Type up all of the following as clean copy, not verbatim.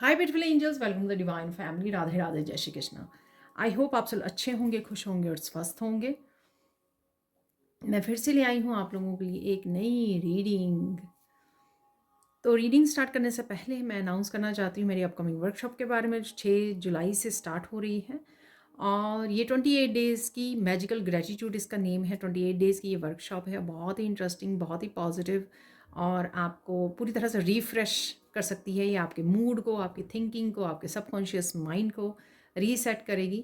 Hi beautiful angels, welcome to the divine family. Radhe Radhe, जय Shri Krishna. I hope आप सब अच्छे होंगे, खुश होंगे और स्वस्थ होंगे। मैं फिर से ले आई हूँ आप लोगों के लिए एक नई रीडिंग। तो रीडिंग स्टार्ट करने से पहले मैं अनाउंस करना चाहती हूँ मेरी अपकमिंग वर्कशॉप के बारे में, 6 जुलाई से स्टार्ट हो रही है। और ये 28 डेज़ की मैजिकल ग्रेटिट्यूड इसका नेम है। 28 डेज़ की ये वर्कशॉप है, बहुत ही इंटरेस्टिंग, बहुत ही पॉजिटिव, और आपको पूरी तरह से रिफ़्रेश कर सकती है। ये आपके मूड को, आपकी थिंकिंग को, आपके सबकॉन्शियस माइंड को रीसेट करेगी।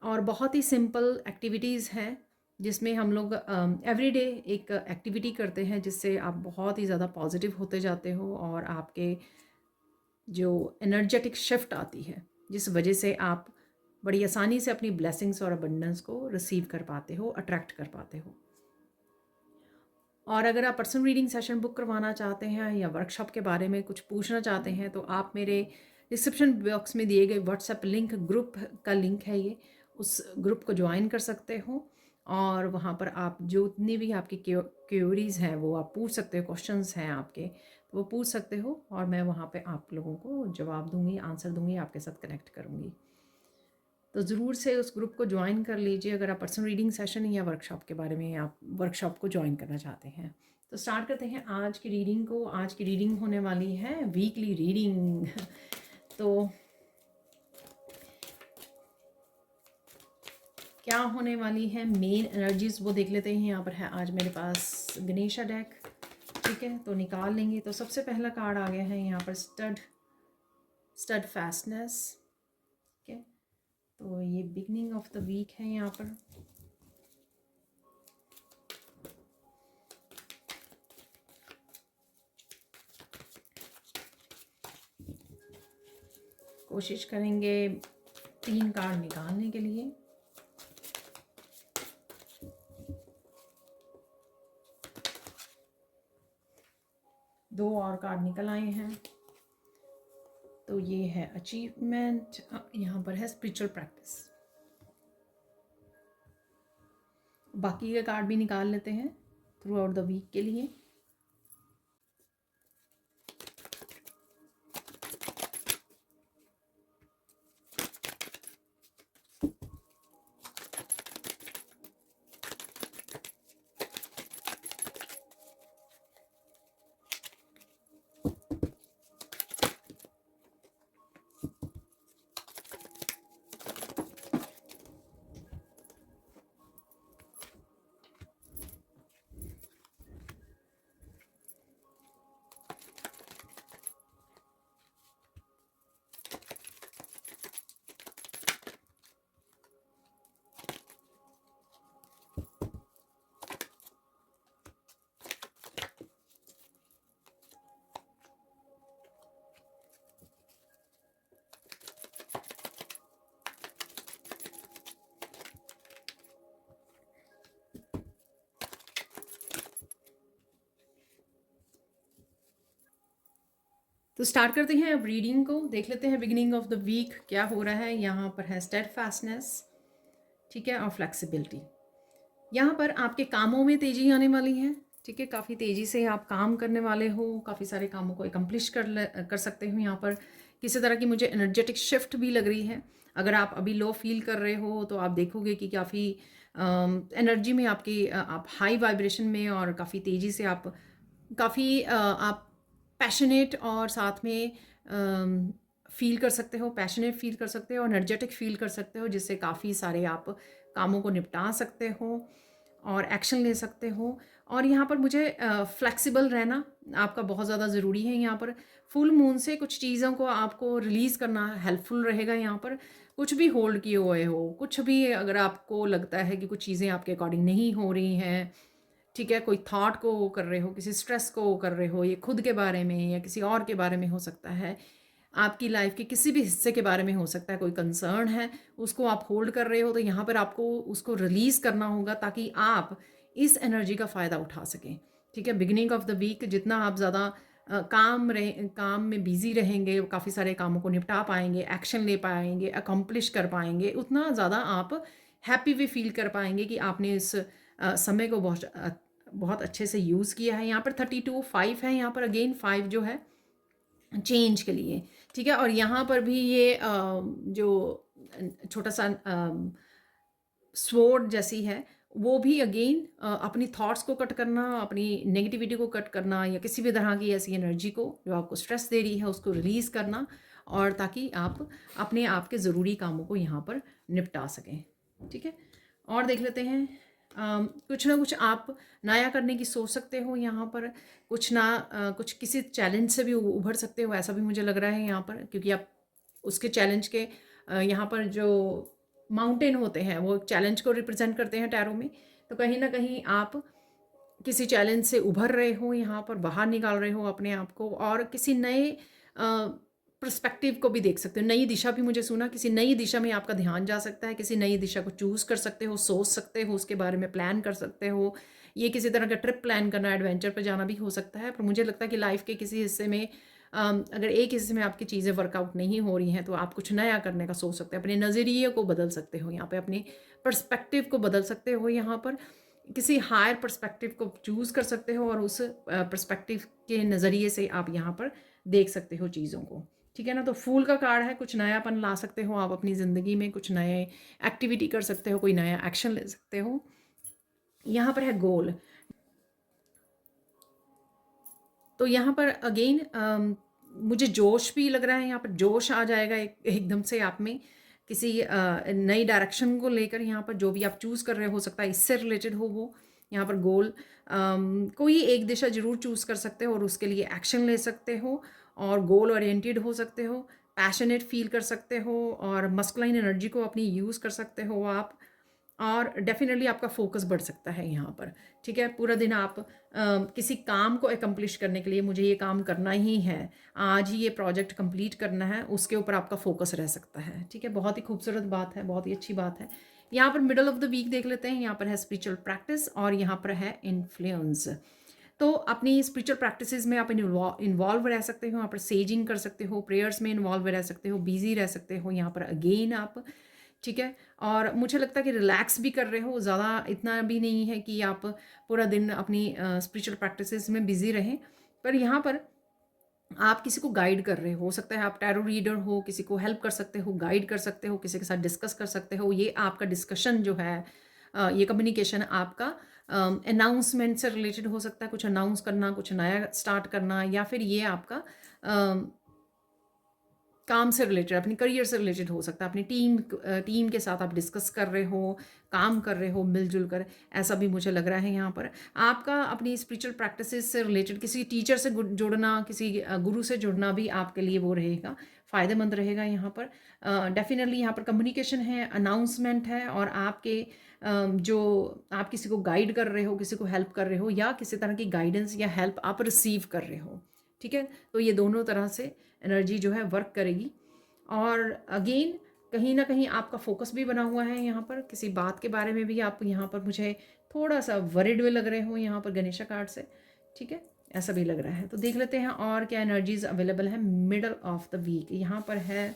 और बहुत ही सिंपल एक्टिविटीज़ हैं जिसमें हम लोग एवरीडे एक एक्टिविटी करते हैं जिससे आप बहुत ही ज़्यादा पॉजिटिव होते जाते हो और आपके जो एनर्जेटिक शिफ्ट आती है, जिस वजह से आप बड़ी आसानी से अपनी ब्लेसिंग्स और अबंडेंस को रिसीव कर पाते हो, अट्रैक्ट कर पाते हो। और अगर आप पर्सनल रीडिंग सेशन बुक करवाना चाहते हैं या वर्कशॉप के बारे में कुछ पूछना चाहते हैं तो आप मेरे डिस्क्रिप्शन बॉक्स में दिए गए व्हाट्सएप लिंक, ग्रुप का लिंक है ये, उस ग्रुप को ज्वाइन कर सकते हो। और वहाँ पर आप जो जितनी भी आपकी क्यूरीज़ हैं वो आप पूछ सकते हो, क्वेश्चंस हैं आपके तो वो पूछ सकते हो और मैं वहाँ पे आप लोगों को जवाब दूंगी, आंसर दूंगी, आपके साथ कनेक्ट करूँगी। तो ज़रूर से उस ग्रुप को ज्वाइन कर लीजिए अगर आप पर्सनल रीडिंग सेशन या वर्कशॉप के बारे में आप वर्कशॉप को ज्वाइन करना चाहते हैं। तो स्टार्ट करते हैं आज की रीडिंग को। आज की रीडिंग होने वाली है वीकली रीडिंग। तो क्या होने वाली है मेन एनर्जीज वो देख लेते हैं। यहाँ पर है आज मेरे पास गणेशा डेक, ठीक है, तो निकाल लेंगे। तो सबसे पहला कार्ड आ गया है यहाँ पर स्टड फास्टनेस, ठीक है। तो ये बिगनिंग ऑफ द वीक है यहाँ पर। कोशिश करेंगे 3 कार्ड निकालने के लिए। दो और कार्ड निकल आए हैं। तो ये है अचीवमेंट, यहाँ पर है स्पिरिचुअल प्रैक्टिस। बाकी के कार्ड भी निकाल लेते हैं थ्रू आउट द वीक के लिए। तो स्टार्ट करते हैं अब रीडिंग को। देख लेते हैं बिगिनिंग ऑफ द वीक क्या हो रहा है। यहाँ पर है स्टेडफास्टनेस, ठीक है, और फ्लेक्सिबिलिटी। यहाँ पर आपके कामों में तेज़ी आने वाली है, ठीक है। काफ़ी तेज़ी से आप काम करने वाले हो, काफ़ी सारे कामों को एकम्प्लिश कर सकते हो। यहाँ पर किसी तरह की मुझे एनर्जेटिक शिफ्ट भी लग रही है। अगर आप अभी लो फील कर रहे हो तो आप देखोगे कि काफ़ी एनर्जी में आपकी आप हाई वाइब्रेशन में और काफ़ी तेज़ी से आप काफ़ी आप पैशनेट और साथ में फील कर सकते हो, पैशनेट फील कर सकते हो, एनर्जेटिक फील कर सकते हो, जिससे काफ़ी सारे आप कामों को निपटा सकते हो और एक्शन ले सकते हो। और यहाँ पर मुझे फ्लेक्सिबल रहना आपका बहुत ज़्यादा ज़रूरी है। यहाँ पर फुल मून से कुछ चीज़ों को आपको रिलीज़ करना हेल्पफुल रहेगा। यहाँ पर कुछ भी होल्ड किए हुए हो, कुछ भी अगर आपको लगता है कि कुछ चीज़ें आपके अकॉर्डिंग नहीं हो रही हैं, ठीक है, कोई थॉट को वो कर रहे हो, किसी स्ट्रेस को वो कर रहे हो, ये खुद के बारे में या किसी और के बारे में हो सकता है, आपकी लाइफ के किसी भी हिस्से के बारे में हो सकता है, कोई कंसर्न है उसको आप होल्ड कर रहे हो, तो यहाँ पर आपको उसको रिलीज़ करना होगा ताकि आप इस एनर्जी का फ़ायदा उठा सकें, ठीक है। बिगिनिंग ऑफ द वीक जितना आप ज़्यादा काम में बिजी रहेंगे, काफ़ी सारे कामों को निपटा पाएंगे, एक्शन ले पाएंगे, अकम्प्लिश कर पाएंगे, उतना ज़्यादा आप हैप्पी भी फील कर पाएंगे कि आपने इस समय को बहुत अच्छे से यूज़ किया है। यहाँ पर 32 5 है, यहाँ पर अगेन 5 जो है चेंज के लिए, ठीक है। और यहाँ पर भी ये जो छोटा सा स्वॉर्ड जैसी है, वो भी अगेन अपनी थॉट्स को कट करना, अपनी नेगेटिविटी को कट करना, या किसी भी तरह की ऐसी एनर्जी को जो आपको स्ट्रेस दे रही है उसको रिलीज़ करना, और ताकि आप अपने आप के ज़रूरी कामों को यहाँ पर निपटा सकें, ठीक है। और देख लेते हैं, कुछ ना कुछ आप नया करने की सोच सकते हो यहाँ पर, कुछ किसी चैलेंज से भी उभर सकते हो, ऐसा भी मुझे लग रहा है यहाँ पर, क्योंकि आप उसके चैलेंज के यहाँ पर जो माउंटेन होते हैं वो चैलेंज को रिप्रेजेंट करते हैं टैरो में। तो कहीं ना कहीं आप किसी चैलेंज से उभर रहे हो, यहाँ पर बाहर निकाल रहे हो अपने आप को, और किसी नए पर्सपेक्टिव को भी देख सकते हो। नई दिशा भी मुझे सुना, किसी नई दिशा में आपका ध्यान जा सकता है, किसी नई दिशा को चूज़ कर सकते हो, सोच सकते हो, उसके बारे में प्लान कर सकते हो। ये किसी तरह का ट्रिप प्लान करना, एडवेंचर पर जाना भी हो सकता है। पर मुझे लगता है कि लाइफ के किसी हिस्से में अगर एक हिस्से में आपकी चीज़ें वर्कआउट नहीं हो रही हैं तो आप कुछ नया करने का सोच सकते हैं, अपने नज़रिए को बदल सकते हो, यहाँ पे अपने पर्सपेक्टिव को बदल सकते हो, यहाँ पर किसी हायर पर्सपेक्टिव को चूज़ कर सकते हो, और उस पर्सपेक्टिव के नज़रिए से आप यहाँ पर देख सकते हो चीज़ों को, ठीक है ना। तो फूल का कार्ड है, कुछ नयापन ला सकते हो आप अपनी ज़िंदगी में, कुछ नए एक्टिविटी कर सकते हो, कोई नया एक्शन ले सकते हो। यहाँ पर है गोल। तो यहाँ पर अगेन मुझे जोश भी लग रहा है, यहाँ पर जोश आ जाएगा एकदम से आप में, किसी नई डायरेक्शन को लेकर। यहाँ पर जो भी आप चूज़ कर रहे हो सकता है इससे रिलेटेड हो वो। यहाँ पर गोल, कोई एक दिशा जरूर चूज़ कर सकते हो और उसके लिए एक्शन ले सकते हो, और गोल ओरिएंटेड हो सकते हो, पैशनेट फील कर सकते हो, और मस्कुलाइन एनर्जी को अपनी यूज़ कर सकते हो आप, और डेफिनेटली आपका फोकस बढ़ सकता है यहाँ पर, ठीक है। पूरा दिन आप किसी काम को एकम्प्लिश करने के लिए, मुझे ये काम करना ही है, आज ही ये प्रोजेक्ट कंप्लीट करना है, उसके ऊपर आपका फोकस रह सकता है, ठीक है। बहुत ही खूबसूरत बात है, बहुत ही अच्छी बात है। यहाँ पर मिडल ऑफ द वीक देख लेते हैं। यहाँ पर है स्पिरिचुअल प्रैक्टिस, और यहाँ पर है इन्फ्लुएंस। तो अपनी स्पिरिचुअल प्रैक्टिसेस में आप इन्वॉल्व रह सकते हो, यहाँ पर सेजिंग कर सकते हो, प्रेयर्स में इन्वॉल्व रह सकते हो, बिजी रह सकते हो यहाँ पर अगेन आप, ठीक है। और मुझे लगता है कि रिलैक्स भी कर रहे हो, ज़्यादा इतना भी नहीं है कि आप पूरा दिन अपनी स्पिरिचुअल प्रैक्टिसेस में बिजी रहें। पर यहाँ पर आप किसी को गाइड कर रहे हो सकता है आप टैरो रीडर हो, किसी को हेल्प कर सकते हो, गाइड कर सकते हो, किसी के साथ डिस्कस कर सकते हो। ये आपका डिस्कशन जो है, ये कम्युनिकेशन आपका अनाउंसमेंट से रिलेटेड हो सकता है, कुछ अनाउंस करना, कुछ नया स्टार्ट करना, या फिर ये आपका काम से रिलेटेड, अपनी करियर से रिलेटेड हो सकता है, अपनी टीम के साथ आप डिस्कस कर रहे हो, काम कर रहे हो मिलजुल कर, ऐसा भी मुझे लग रहा है। यहाँ पर आपका अपनी स्पिरिचुअल प्रैक्टिसेस से रिलेटेड किसी टीचर से जुड़ना, किसी गुरु से जुड़ना भी आपके लिए वो रहेगा, फ़ायदेमंद रहेगा। यहाँ पर डेफिनेटली यहाँ पर कम्युनिकेशन है, अनाउंसमेंट है, और आपके जो आप किसी को गाइड कर रहे हो, किसी को हेल्प कर रहे हो, या किसी तरह की गाइडेंस या हेल्प आप रिसीव कर रहे हो, ठीक है। तो ये दोनों तरह से एनर्जी जो है वर्क करेगी। और अगेन कहीं ना कहीं आपका फोकस भी बना हुआ है यहाँ पर, किसी बात के बारे में भी आप यहाँ पर मुझे थोड़ा सा वरिड में लग रहे हो यहाँ पर गणेशा कार्ड से, ठीक है, ऐसा भी लग रहा है। तो देख लेते हैं और क्या एनर्जीज अवेलेबल है मिडल ऑफ द वीक। यहाँ पर है,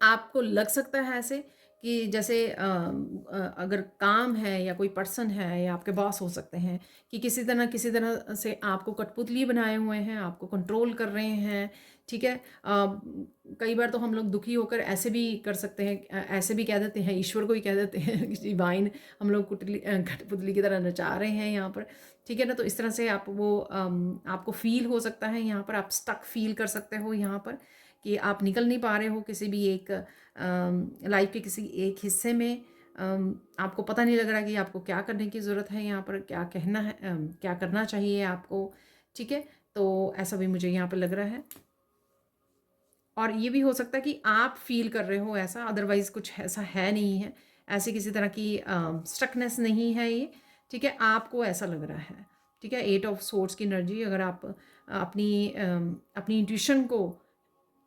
आपको लग सकता है ऐसे कि जैसे अगर काम है या कोई पर्सन है या आपके बॉस हो सकते हैं कि किसी तरह से आपको कठपुतली बनाए हुए हैं, आपको कंट्रोल कर रहे हैं, ठीक है। कई बार तो हम लोग दुखी होकर ऐसे भी कर सकते हैं, ऐसे भी कह देते हैं, ईश्वर को ही कह देते हैं कि डिवाइन हम लोग कठपुतली की तरह नचा रहे हैं यहाँ पर, ठीक है ना। तो इस तरह से आप वो आपको फील हो सकता है, यहाँ पर आप स्टक फील कर सकते हो यहाँ पर, कि आप निकल नहीं पा रहे हो किसी भी एक लाइफ के किसी एक हिस्से में। आपको पता नहीं लग रहा कि आपको क्या करने की ज़रूरत है, यहाँ पर क्या कहना है, क्या करना चाहिए आपको, ठीक है। तो ऐसा भी मुझे यहाँ पर लग रहा है। और ये भी हो सकता है कि आप फील कर रहे हो ऐसा, अदरवाइज़ कुछ ऐसा है नहीं है, ऐसी किसी तरह की स्टकनेस नहीं है ये, ठीक है। आपको ऐसा लग रहा है, ठीक है। 8 ऑफ सोर्ड्स की एनर्जी, अगर आप अपनी इंट्यूशन को,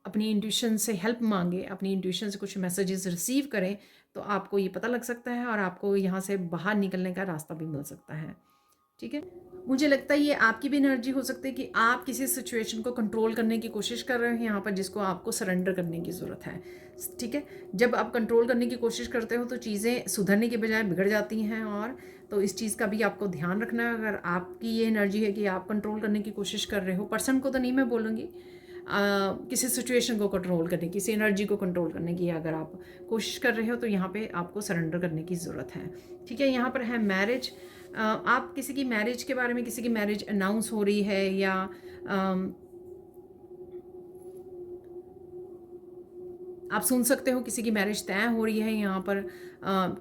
अपनी इंट्यूशन से हेल्प मांगे, अपनी इंट्यूशन से कुछ मैसेजेस रिसीव करें, तो आपको ये पता लग सकता है और आपको यहाँ से बाहर निकलने का रास्ता भी मिल सकता है, ठीक है। मुझे लगता है ये आपकी भी एनर्जी हो सकती है कि आप किसी सिचुएशन को कंट्रोल करने की कोशिश कर रहे हो यहाँ पर, जिसको आपको सरेंडर करने की ज़रूरत है। ठीक है, जब आप कंट्रोल करने की कोशिश करते हो तो चीज़ें सुधरने के बजाय बिगड़ जाती हैं। और तो इस चीज़ का भी आपको ध्यान रखना है। अगर आपकी ये एनर्जी है कि आप कंट्रोल करने की कोशिश कर रहे हो, पर्सन को तो नहीं मैं बोलूँगी, किसी सिचुएशन को कंट्रोल करने, किसी एनर्जी को कंट्रोल करने की अगर आप कोशिश कर रहे हो तो यहाँ पे आपको सरेंडर करने की ज़रूरत है। ठीक है, यहाँ पर है मैरिज। आप किसी की मैरिज के बारे में, किसी की मैरिज अनाउंस हो रही है या आप सुन सकते हो किसी की मैरिज तय हो रही है यहाँ पर।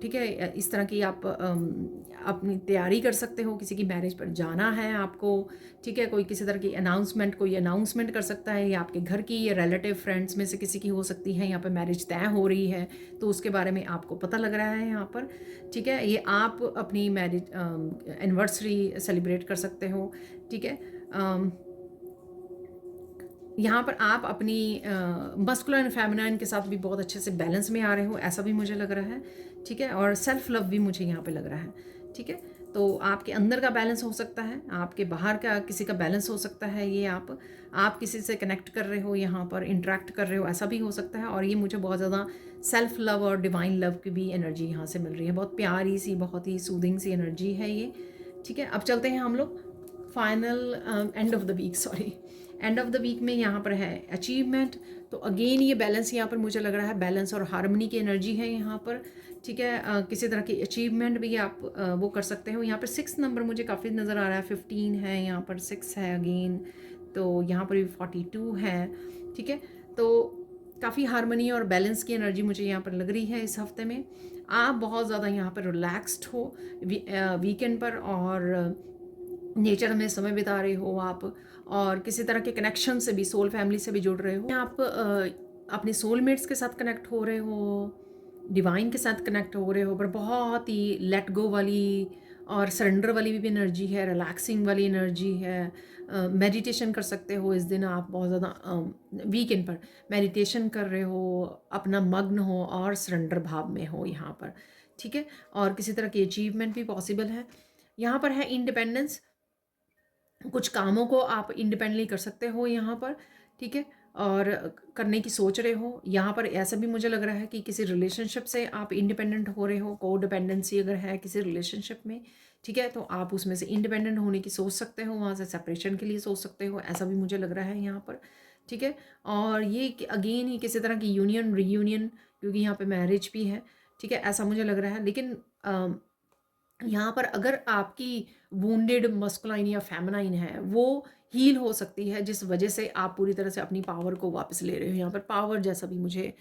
ठीक है, इस तरह की आप अपनी तैयारी कर सकते हो, किसी की मैरिज पर जाना है आपको। ठीक है, कोई किसी तरह की अनाउंसमेंट, कोई अनाउंसमेंट कर सकता है, या आपके घर की या रिलेटिव फ्रेंड्स में से किसी की हो सकती है यहाँ पर मैरिज तय हो रही है, तो उसके बारे में आपको पता लग रहा है यहाँ पर। ठीक है, ये आप अपनी मैरिज एनिवर्सरी सेलिब्रेट कर सकते हो। ठीक है, यहाँ पर आप अपनी मस्कुलर एंड फेमिनाइन के साथ भी बहुत अच्छे से बैलेंस में आ रहे हो, ऐसा भी मुझे लग रहा है। ठीक है, और सेल्फ लव भी मुझे यहाँ पे लग रहा है। ठीक है, तो आपके अंदर का बैलेंस हो सकता है, आपके बाहर का किसी का बैलेंस हो सकता है। ये आप किसी से कनेक्ट कर रहे हो, यहाँ पर इंटरेक्ट कर रहे हो, ऐसा भी हो सकता है। और ये मुझे बहुत ज़्यादा सेल्फ लव और डिवाइन लव की भी एनर्जी यहाँ से मिल रही है। बहुत प्यारी सी, बहुत ही सूदिंग सी एनर्जी है ये। ठीक है, अब चलते हैं हम लोग final end of the week, sorry, end of the week में यहाँ पर है अचीवमेंट। तो अगेन ये बैलेंस यहाँ पर मुझे लग रहा है, बैलेंस और हार्मनी की एनर्जी है यहाँ पर। ठीक है, किसी तरह की अचीवमेंट भी आप वो कर सकते हो। यहाँ पर 6 नंबर मुझे काफ़ी नज़र आ रहा है, 15 है, यहाँ पर 6 है अगेन, तो यहाँ पर भी 42 है। ठीक है, तो काफ़ी हार्मनी और बैलेंस की एनर्जी मुझे यहाँ पर लग रही है इस हफ्ते में। आप बहुत ज़्यादा यहाँ पर रिलैक्स्ड हो वीकेंड पर, और नेचर में समय बिता रहे हो आप, और किसी तरह के कनेक्शन से भी, सोल फैमिली से भी जुड़ रहे हो आप, अपने सोलमेट्स के साथ कनेक्ट हो रहे हो, डिवाइन के साथ कनेक्ट हो रहे हो, पर बहुत ही लेट गो वाली और सरेंडर वाली भी एनर्जी है, रिलैक्सिंग वाली एनर्जी है। मेडिटेशन कर सकते हो इस दिन आप, बहुत ज़्यादा वीकेंड पर मेडिटेशन कर रहे हो, अपना मग्न हो और सरेंडर भाव में हो यहाँ पर। ठीक है, और किसी तरह की अचीवमेंट भी पॉसिबल है। यहाँ पर है इंडिपेंडेंस, कुछ कामों को आप इंडिपेंडेंटली कर सकते हो यहाँ पर। ठीक है, और करने की सोच रहे हो यहाँ पर। ऐसा भी मुझे लग रहा है कि किसी रिलेशनशिप से आप इंडिपेंडेंट हो रहे हो, को डिपेंडेंसी अगर है किसी रिलेशनशिप में, ठीक है, तो आप उसमें से इंडिपेंडेंट होने की सोच सकते हो, वहाँ से सेपरेशन के लिए सोच सकते हो, ऐसा भी मुझे लग रहा है यहाँ पर। ठीक है, और ये अगेन ही किसी तरह की यूनियन रीयूनियन, क्योंकि यहाँ पे मैरिज भी है। ठीक है, ऐसा मुझे लग रहा है। लेकिन यहाँ पर अगर आपकी वुंडेड मस्कुलाइन या फेमिनाइन है, वो हील हो सकती है, जिस वजह से आप पूरी तरह से अपनी पावर को वापस ले रहे हो। यहाँ पर पावर जैसा भी मुझे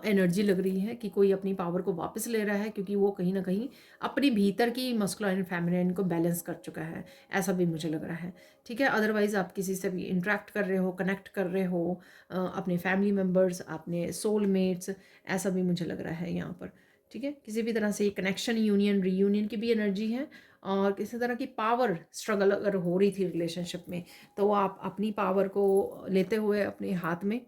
एनर्जी लग रही है कि कोई अपनी पावर को वापस ले रहा है, क्योंकि वो कहीं ना कहीं अपनी भीतर की मस्कुलाइन फेमिनाइन को बैलेंस कर चुका है, ऐसा भी मुझे लग रहा है। ठीक है, अदरवाइज़ आप किसी से भी इंटरेक्ट कर रहे हो, कनेक्ट कर रहे हो, अपने फैमिली मेम्बर्स, अपने सोलमेट्स, ऐसा भी मुझे लग रहा है यहाँ पर। ठीक है, किसी भी तरह से कनेक्शन, यूनियन रीयूनियन की भी एनर्जी है। और किसी तरह की पावर स्ट्रगल अगर हो रही थी रिलेशनशिप में, तो आप अपनी पावर को लेते हुए अपने हाथ में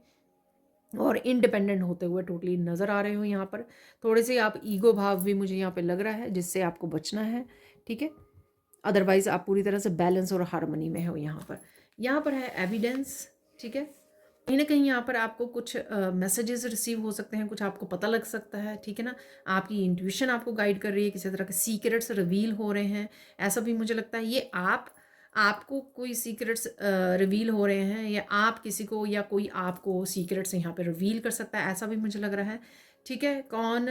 और इंडिपेंडेंट होते हुए टोटली नज़र आ रहे हो यहाँ पर। थोड़े से आप ईगो भाव भी मुझे यहाँ पे लग रहा है, जिससे आपको बचना है। ठीक है, अदरवाइज़ आप पूरी तरह से बैलेंस और हार्मनी में हो यहाँ पर। यहाँ पर है एविडेंस। ठीक है, कहीं ना कहीं यहाँ पर आपको कुछ मैसेजेस रिसीव हो सकते हैं, कुछ आपको पता लग सकता है। ठीक है ना, आपकी इंट्यूशन आपको गाइड कर रही है, किसी तरह के सीक्रेट्स रिवील हो रहे हैं, ऐसा भी मुझे लगता है। ये आपको कोई सीक्रेट्स रिवील हो रहे हैं, या आप किसी को, या कोई आपको सीक्रेट्स यहाँ पे रिवील कर सकता है, ऐसा भी मुझे लग रहा है। ठीक है, कौन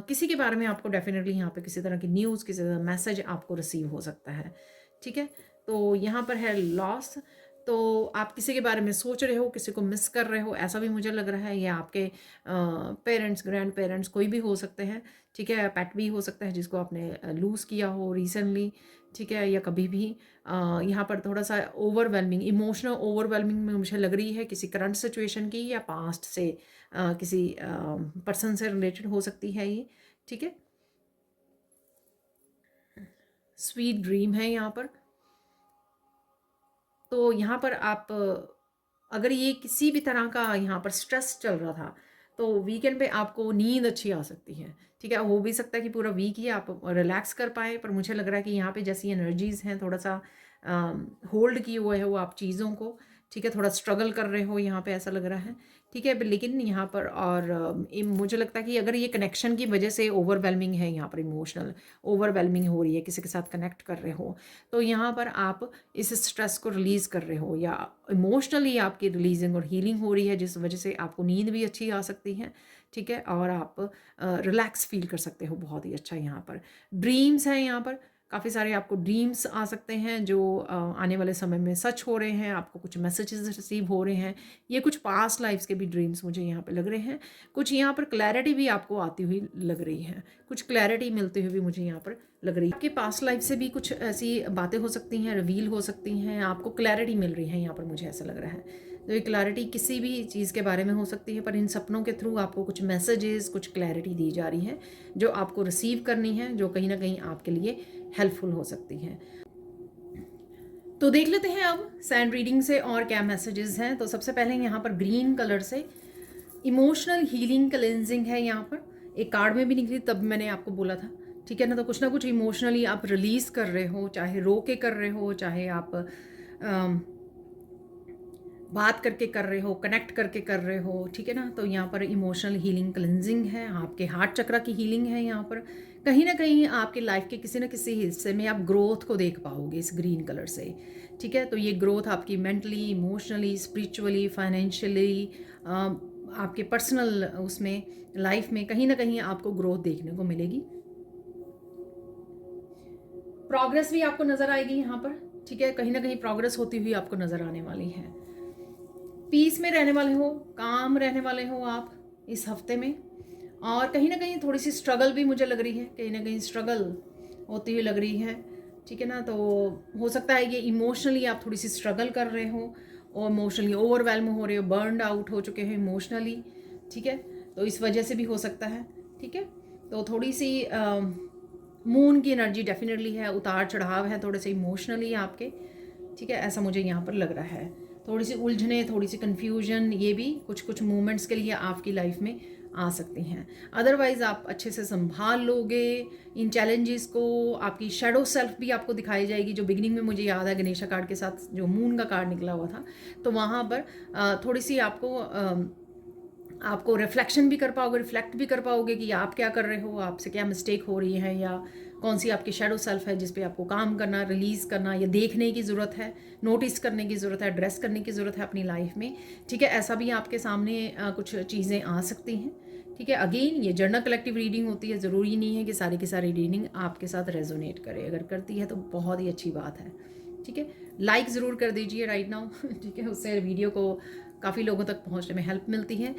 किसी के बारे में आपको डेफिनेटली यहाँ पे किसी तरह की न्यूज़, किसी तरह मैसेज आपको रिसीव हो सकता है। ठीक है, तो यहाँ पर है लॉस। तो आप किसी के बारे में सोच रहे हो, किसी को मिस कर रहे हो, ऐसा भी मुझे लग रहा है। या आपके पेरेंट्स, ग्रैंड पेरेंट्स, कोई भी हो सकते हैं। ठीक है, पेट भी हो सकता है जिसको आपने लूज़ किया हो रिसेंटली। ठीक है, या कभी भी यहाँ पर थोड़ा सा ओवरवेलमिंग, इमोशनल ओवरवेलमिंग में मुझे लग रही है, किसी करंट सिचुएशन की, या पास्ट से किसी पर्सन से रिलेटेड हो सकती है ये। ठीक है, स्वीट ड्रीम है यहाँ पर। तो यहाँ पर आप अगर ये किसी भी तरह का यहाँ पर स्ट्रेस चल रहा था, तो वीकेंड पे आपको नींद अच्छी आ सकती है। ठीक है, हो भी सकता है कि पूरा वीक ही आप रिलैक्स कर पाए, पर मुझे लग रहा है कि यहाँ पे जैसी एनर्जीज़ हैं, थोड़ा सा होल्ड किए हुए हो आप चीज़ों को, ठीक है, थोड़ा स्ट्रगल कर रहे हो यहाँ पे ऐसा लग रहा है, ठीक है। लेकिन यहाँ पर और मुझे लगता है कि अगर ये कनेक्शन की वजह से ओवरवेलमिंग है, यहाँ पर इमोशनल ओवरवेलमिंग हो रही है, किसी के साथ कनेक्ट कर रहे हो, तो यहाँ पर आप इस स्ट्रेस को रिलीज़ कर रहे हो या इमोशनली आपकी रिलीजिंग और हीलिंग हो रही है, जिस वजह से आपको नींद भी अच्छी आ सकती है, ठीक है, और आप रिलैक्स फील कर सकते हो बहुत ही अच्छा। यहाँ पर ड्रीम्स हैं, यहाँ पर काफ़ी सारे आपको ड्रीम्स आ सकते हैं जो आने वाले समय में सच हो रहे हैं, आपको कुछ मैसेजेस रिसीव हो रहे हैं। ये कुछ पास्ट लाइफ्स के भी ड्रीम्स मुझे यहाँ पे लग रहे हैं। कुछ यहाँ पर क्लैरिटी भी आपको आती हुई लग रही है, कुछ क्लैरिटी मिलती हुई भी मुझे यहाँ पर लग रही है। आपके पास्ट लाइफ से भी कुछ ऐसी बातें हो सकती हैं, रिवील हो सकती हैं, आपको क्लैरिटी मिल रही है यहाँ पर, मुझे ऐसा लग रहा है। तो ये क्लैरिटी किसी भी चीज़ के बारे में हो सकती है, पर इन सपनों के थ्रू आपको कुछ मैसेजेस, कुछ क्लैरिटी दी जा रही है जो आपको रिसीव करनी है, जो कहीं ना कहीं आपके लिए हेल्पफुल हो सकती है। तो देख लेते हैं अब सैंड रीडिंग से और क्या मैसेजेस हैं। तो सबसे पहले यहाँ पर ग्रीन कलर से इमोशनल हीलिंग क्लेंजिंग है। यहाँ पर एक कार्ड में भी निकली, तब मैंने आपको बोला था, ठीक है ना। तो कुछ ना कुछ इमोशनली आप रिलीज़ कर रहे हो, चाहे रो के कर रहे हो, चाहे आप बात करके कर रहे हो, कनेक्ट करके कर रहे हो, ठीक है ना। तो यहाँ पर इमोशनल हीलिंग क्लेंजिंग है, आपके हार्ट चक्रा की हीलिंग है। यहाँ पर कहीं ना कहीं आपके लाइफ के किसी न किसी हिस्से में आप ग्रोथ को देख पाओगे इस ग्रीन कलर से, ठीक है। तो ये ग्रोथ आपकी मेंटली, इमोशनली, स्पिरिचुअली, फाइनेंशियली, आपके पर्सनल उसमें लाइफ में कहीं ना कहीं आपको ग्रोथ देखने को मिलेगी। प्रोग्रेस भी आपको नज़र आएगी यहाँ पर, ठीक है, कहीं ना कहीं प्रोग्रेस होती हुई आपको नज़र आने वाली है। पीस में रहने वाले हो, काम रहने वाले हो आप इस हफ्ते में, और कहीं ना कहीं थोड़ी सी स्ट्रगल भी मुझे लग रही है, कहीं ना कहीं स्ट्रगल होती हुई लग रही है, ठीक है ना। तो हो सकता है ये इमोशनली आप थोड़ी सी स्ट्रगल कर रहे हो और इमोशनली ओवरवेलम हो रहे हो, बर्नड आउट हो चुके हो इमोशनली, ठीक है। तो इस वजह से भी हो सकता है, ठीक है। तो थोड़ी सी मून की एनर्जी डेफिनेटली है, उतार चढ़ाव है थोड़े से इमोशनली आपके, ठीक है, ऐसा मुझे यहाँ पर लग रहा है। थोड़ी सी उलझने, थोड़ी सी कन्फ्यूजन, ये भी कुछ कुछ मोमेंट्स के लिए आपकी लाइफ में आ सकती हैं। अदरवाइज़ आप अच्छे से संभाल लोगे इन चैलेंजेस को। आपकी शेडो सेल्फ भी आपको दिखाई जाएगी, जो बिगिनिंग में मुझे याद है गणेशा कार्ड के साथ जो मून का कार्ड निकला हुआ था, तो वहाँ पर थोड़ी सी आपको रिफ्लेक्शन भी कर पाओगे, रिफ्लेक्ट भी कर पाओगे कि आप क्या कर रहे हो, आपसे क्या मिस्टेक हो रही है, या कौन सी आपकी शेडो सेल्फ है जिस पे आपको काम करना, रिलीज़ करना, या देखने की ज़रूरत है, नोटिस करने की ज़रूरत है, एड्रेस करने की ज़रूरत है अपनी लाइफ में, ठीक है। ऐसा भी आपके सामने कुछ चीज़ें आ सकती हैं, ठीक है। अगेन ये जर्नल कलेक्टिव रीडिंग होती है, ज़रूरी नहीं है कि सारी की सारी रीडिंग आपके साथ रेजोनेट करे, अगर करती है तो बहुत ही अच्छी बात है, ठीक है। लाइक ज़रूर कर दीजिए राइट नाउ, ठीक है, उससे वीडियो को काफ़ी लोगों तक पहुँचने में हेल्प मिलती है।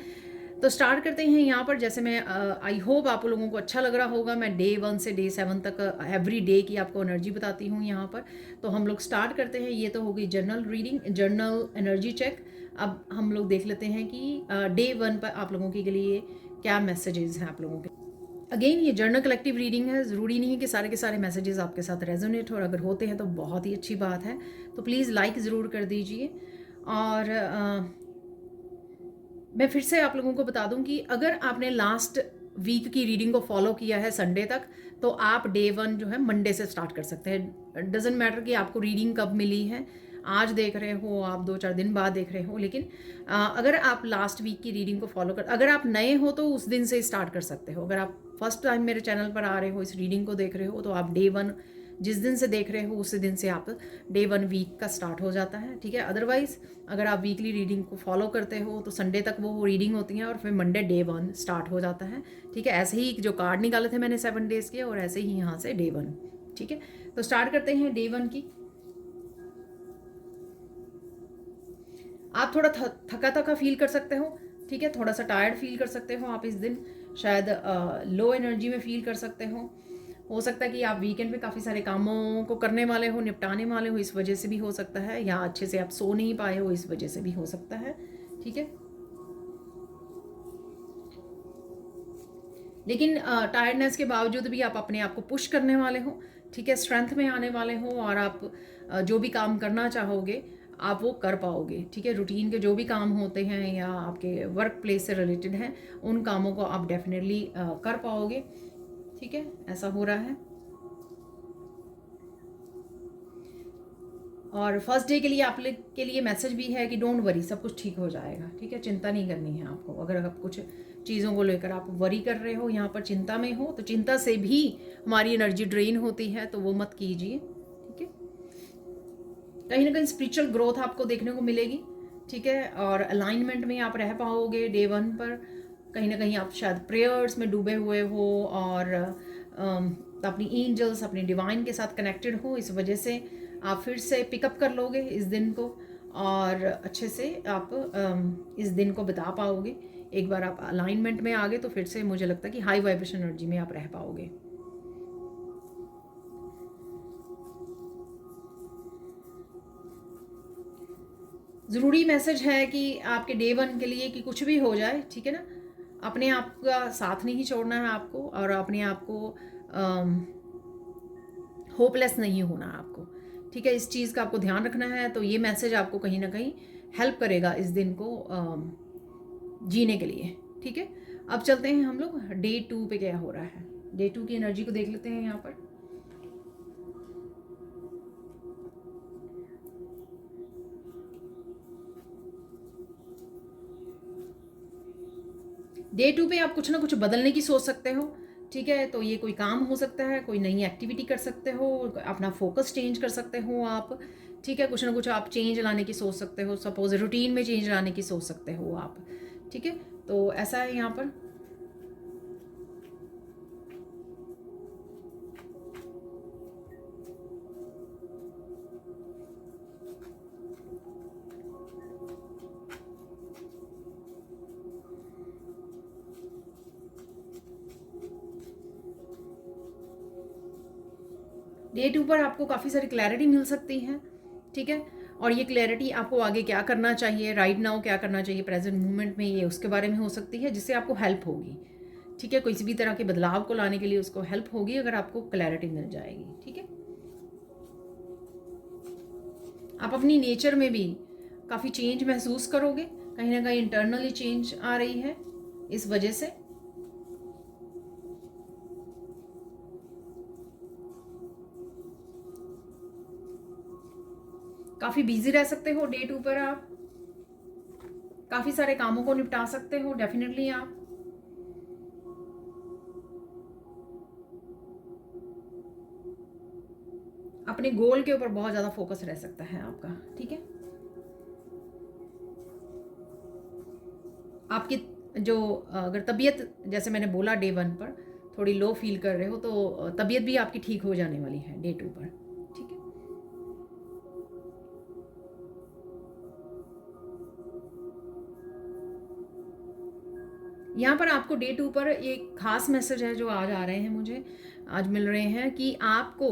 तो स्टार्ट करते हैं यहाँ पर। जैसे मैं आई होप आप लोगों को अच्छा लग रहा होगा, मैं डे 1 से डे 7 तक एवरी डे की आपको एनर्जी बताती हूँ यहाँ पर। तो हम लोग स्टार्ट करते हैं। ये तो हो गई journal reading, journal energy check. अब हम लोग देख लेते हैं कि डे 1 पर आप लोगों के लिए क्या मैसेजेस हैं आप लोगों के। अगेन ये जर्नल कलेक्टिव रीडिंग है, ज़रूरी नहीं है कि सारे के सारे मैसेजेस आपके साथ रेजोनेट हो, और अगर होते हैं तो बहुत ही अच्छी बात है। तो प्लीज़ लाइक ज़रूर कर दीजिए। और मैं फिर से आप लोगों को बता दूं कि अगर आपने लास्ट वीक की रीडिंग को फॉलो किया है संडे तक, तो आप डे 1 जो है मंडे से स्टार्ट कर सकते हैं। डजेंट मैटर कि आपको रीडिंग कब मिली है, आज देख रहे हो आप, 2-4 दिन बाद देख रहे हो, लेकिन अगर आप लास्ट वीक की रीडिंग को फॉलो कर, अगर आप नए हो तो उस दिन से स्टार्ट कर सकते हो। अगर आप फर्स्ट टाइम मेरे चैनल पर आ रहे हो, इस रीडिंग को देख रहे हो, तो आप डे 1 जिस दिन से देख रहे हो उस दिन से आप डे 1 वीक का स्टार्ट हो जाता है, ठीक है। अदरवाइज अगर आप वीकली रीडिंग को फॉलो करते हो तो संडे तक वो रीडिंग होती है और फिर मंडे डे 1 स्टार्ट हो जाता है, ठीक है। ऐसे ही जो कार्ड निकाले थे मैंने 7 डेज़ के, और ऐसे ही यहाँ से डे 1, ठीक है। तो स्टार्ट करते हैं डे 1 की। आप थोड़ा थका थका फील कर सकते हो, ठीक है, थोड़ा सा टायर्ड फील कर सकते हो आप इस दिन, शायद लो एनर्जी में फील कर सकते हो सकता है कि आप वीकेंड पे काफ़ी सारे कामों को करने वाले हो, निपटाने वाले हो, इस वजह से भी हो सकता है, या अच्छे से आप सो नहीं पाए हो, इस वजह से भी हो सकता है, ठीक है। लेकिन टायर्डनेस के बावजूद भी आप अपने आप को पुश करने वाले हो, ठीक है, स्ट्रेंथ में आने वाले हो, और आप जो भी काम करना चाहोगे आप वो कर पाओगे, ठीक है। रूटीन के जो भी काम होते हैं या आपके वर्क प्लेस से रिलेटेड हैं, उन कामों को आप डेफिनेटली कर पाओगे, ठीक है, ऐसा हो रहा है। और फर्स्ट डे के लिए आप लोग के लिए मैसेज भी है कि डोंट वरी, सब कुछ ठीक हो जाएगा, ठीक है। चिंता नहीं करनी है आपको। अगर आप कुछ चीज़ों को लेकर आप वरी कर रहे हो, यहाँ पर चिंता में हो, तो चिंता से भी हमारी एनर्जी ड्रेन होती है, तो वो मत कीजिए, ठीक है। कहीं ना कहीं स्पिरिचुअल ग्रोथ आपको देखने को मिलेगी, ठीक है। और अलाइनमेंट में आप रह पाओगे डे 1 पर। कहीं ना कहीं आप शायद प्रेयर्स में डूबे हुए हो और अपनी एंजल्स, अपनी डिवाइन के साथ कनेक्टेड हो, इस वजह से आप फिर से पिकअप कर लोगे इस दिन को और अच्छे से आप इस दिन को बिता पाओगे। एक बार आप अलाइनमेंट में आ गए तो फिर से मुझे लगता है कि हाई वाइब्रेशन एनर्जी में आप रह पाओगे। ज़रूरी मैसेज है कि आपके डे 1 के लिए कि कुछ भी हो जाए, ठीक है ना, अपने आप का साथ नहीं छोड़ना है आपको और अपने आप को होपलेस नहीं होना आपको, ठीक है। इस चीज़ का आपको ध्यान रखना है। तो ये मैसेज आपको कहीं ना कहीं हेल्प करेगा इस दिन को जीने के लिए, ठीक है। अब चलते हैं हम लोग डे 2 पे क्या हो रहा है। डे 2 की एनर्जी को देख लेते हैं यहाँ पर। डे 2 पे आप कुछ ना कुछ बदलने की सोच सकते हो, ठीक है। तो ये कोई काम हो सकता है, कोई नई एक्टिविटी कर सकते हो, अपना फोकस चेंज कर सकते हो आप, ठीक है। कुछ ना कुछ आप चेंज लाने की सोच सकते हो, सपोज रूटीन में चेंज लाने की सोच सकते हो आप, ठीक है। तो ऐसा है यहाँ पर। डे 2 पर आपको काफ़ी सारी क्लैरिटी मिल सकती है, ठीक है। और ये क्लैरिटी आपको आगे क्या करना चाहिए, राइट नाउ क्या करना चाहिए प्रेजेंट मोमेंट में, ये उसके बारे में हो सकती है, जिससे आपको हेल्प होगी, ठीक है। किसी भी तरह के बदलाव को लाने के लिए उसको हेल्प होगी अगर आपको क्लैरिटी मिल जाएगी, ठीक है। आप अपनी नेचर में भी काफ़ी चेंज महसूस करोगे, कहीं ना कहीं इंटरनली चेंज आ रही है इस वजह से। काफ़ी बिजी रह सकते हो डे 2 पर आप, काफ़ी सारे कामों को निपटा सकते हो डेफिनेटली आप। अपने गोल के ऊपर बहुत ज़्यादा फोकस रह सकता है आपका, ठीक है। आपकी जो अगर तबीयत, जैसे मैंने बोला डे 1 पर थोड़ी लो फील कर रहे हो, तो तबीयत भी आपकी ठीक हो जाने वाली है डे 2 पर, ठीक है। यहाँ पर आपको डे 2 पर एक खास मैसेज है जो आज आ रहे हैं, मुझे आज मिल रहे हैं कि आपको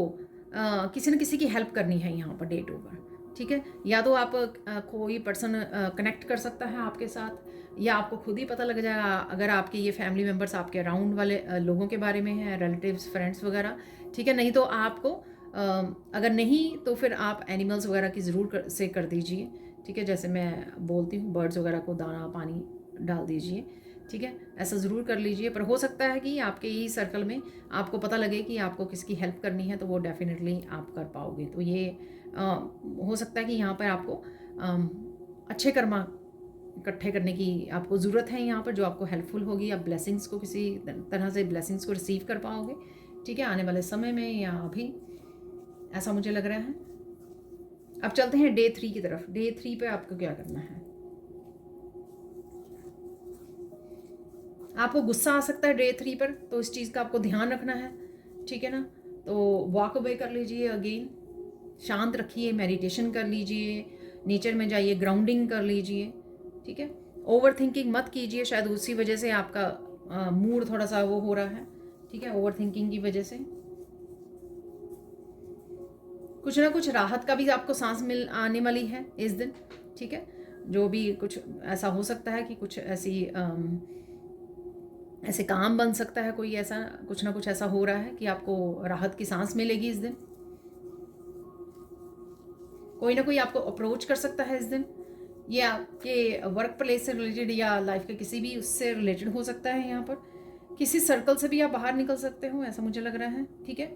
किसी न किसी की हेल्प करनी है यहाँ पर डे 2 पर, ठीक है। या तो आप कोई पर्सन कनेक्ट कर सकता है आपके साथ, या आपको खुद ही पता लग जाएगा अगर आपके ये फैमिली मेम्बर्स आपके अराउंड वाले लोगों के बारे में हैं, रिलेटिव्स, फ्रेंड्स वगैरह, ठीक है। नहीं तो आपको अगर नहीं तो फिर आप एनिमल्स वगैरह की ज़रूर से कर दीजिए, ठीक है। जैसे मैं बोलती हूँ बर्ड्स वगैरह को दाना पानी डाल दीजिए, ठीक है। ऐसा ज़रूर कर लीजिए। पर हो सकता है कि आपके ही सर्कल में आपको पता लगे कि आपको किसकी हेल्प करनी है, तो वो डेफिनेटली आप कर पाओगे। तो ये हो सकता है कि यहाँ पर आपको अच्छे कर्मा इकट्ठे करने की आपको ज़रूरत है यहाँ पर, जो आपको हेल्पफुल होगी। आप ब्लेसिंग्स को किसी तरह से ब्लेसिंग्स को रिसीव कर पाओगे, ठीक है, आने वाले समय में या अभी, ऐसा मुझे लग रहा है। अब चलते हैं डे 3 की तरफ। डे 3 पे आपको क्या करना है। आपको गुस्सा आ सकता है डे 3 पर, तो इस चीज़ का आपको ध्यान रखना है, ठीक है ना। तो वॉक अवे कर लीजिए, अगेन शांत रखिए, मेडिटेशन कर लीजिए, नेचर में जाइए, ग्राउंडिंग कर लीजिए, ठीक है। ओवर थिंकिंग मत कीजिए, शायद उसी वजह से आपका मूड थोड़ा सा वो हो रहा है, ठीक है, ओवर थिंकिंग की वजह से। कुछ ना कुछ राहत का भी आपको सांस मिल आने वाली है इस दिन, ठीक है। जो भी कुछ ऐसा हो सकता है कि कुछ ऐसी ऐसे काम बन सकता है, कोई ऐसा कुछ ना कुछ ऐसा हो रहा है कि आपको राहत की सांस मिलेगी इस दिन। कोई ना कोई आपको अप्रोच कर सकता है इस दिन, ये आपके वर्क प्लेस से रिलेटेड या लाइफ के किसी भी उससे रिलेटेड हो सकता है। यहाँ पर किसी सर्कल से भी आप बाहर निकल सकते हो, ऐसा मुझे लग रहा है, ठीक है।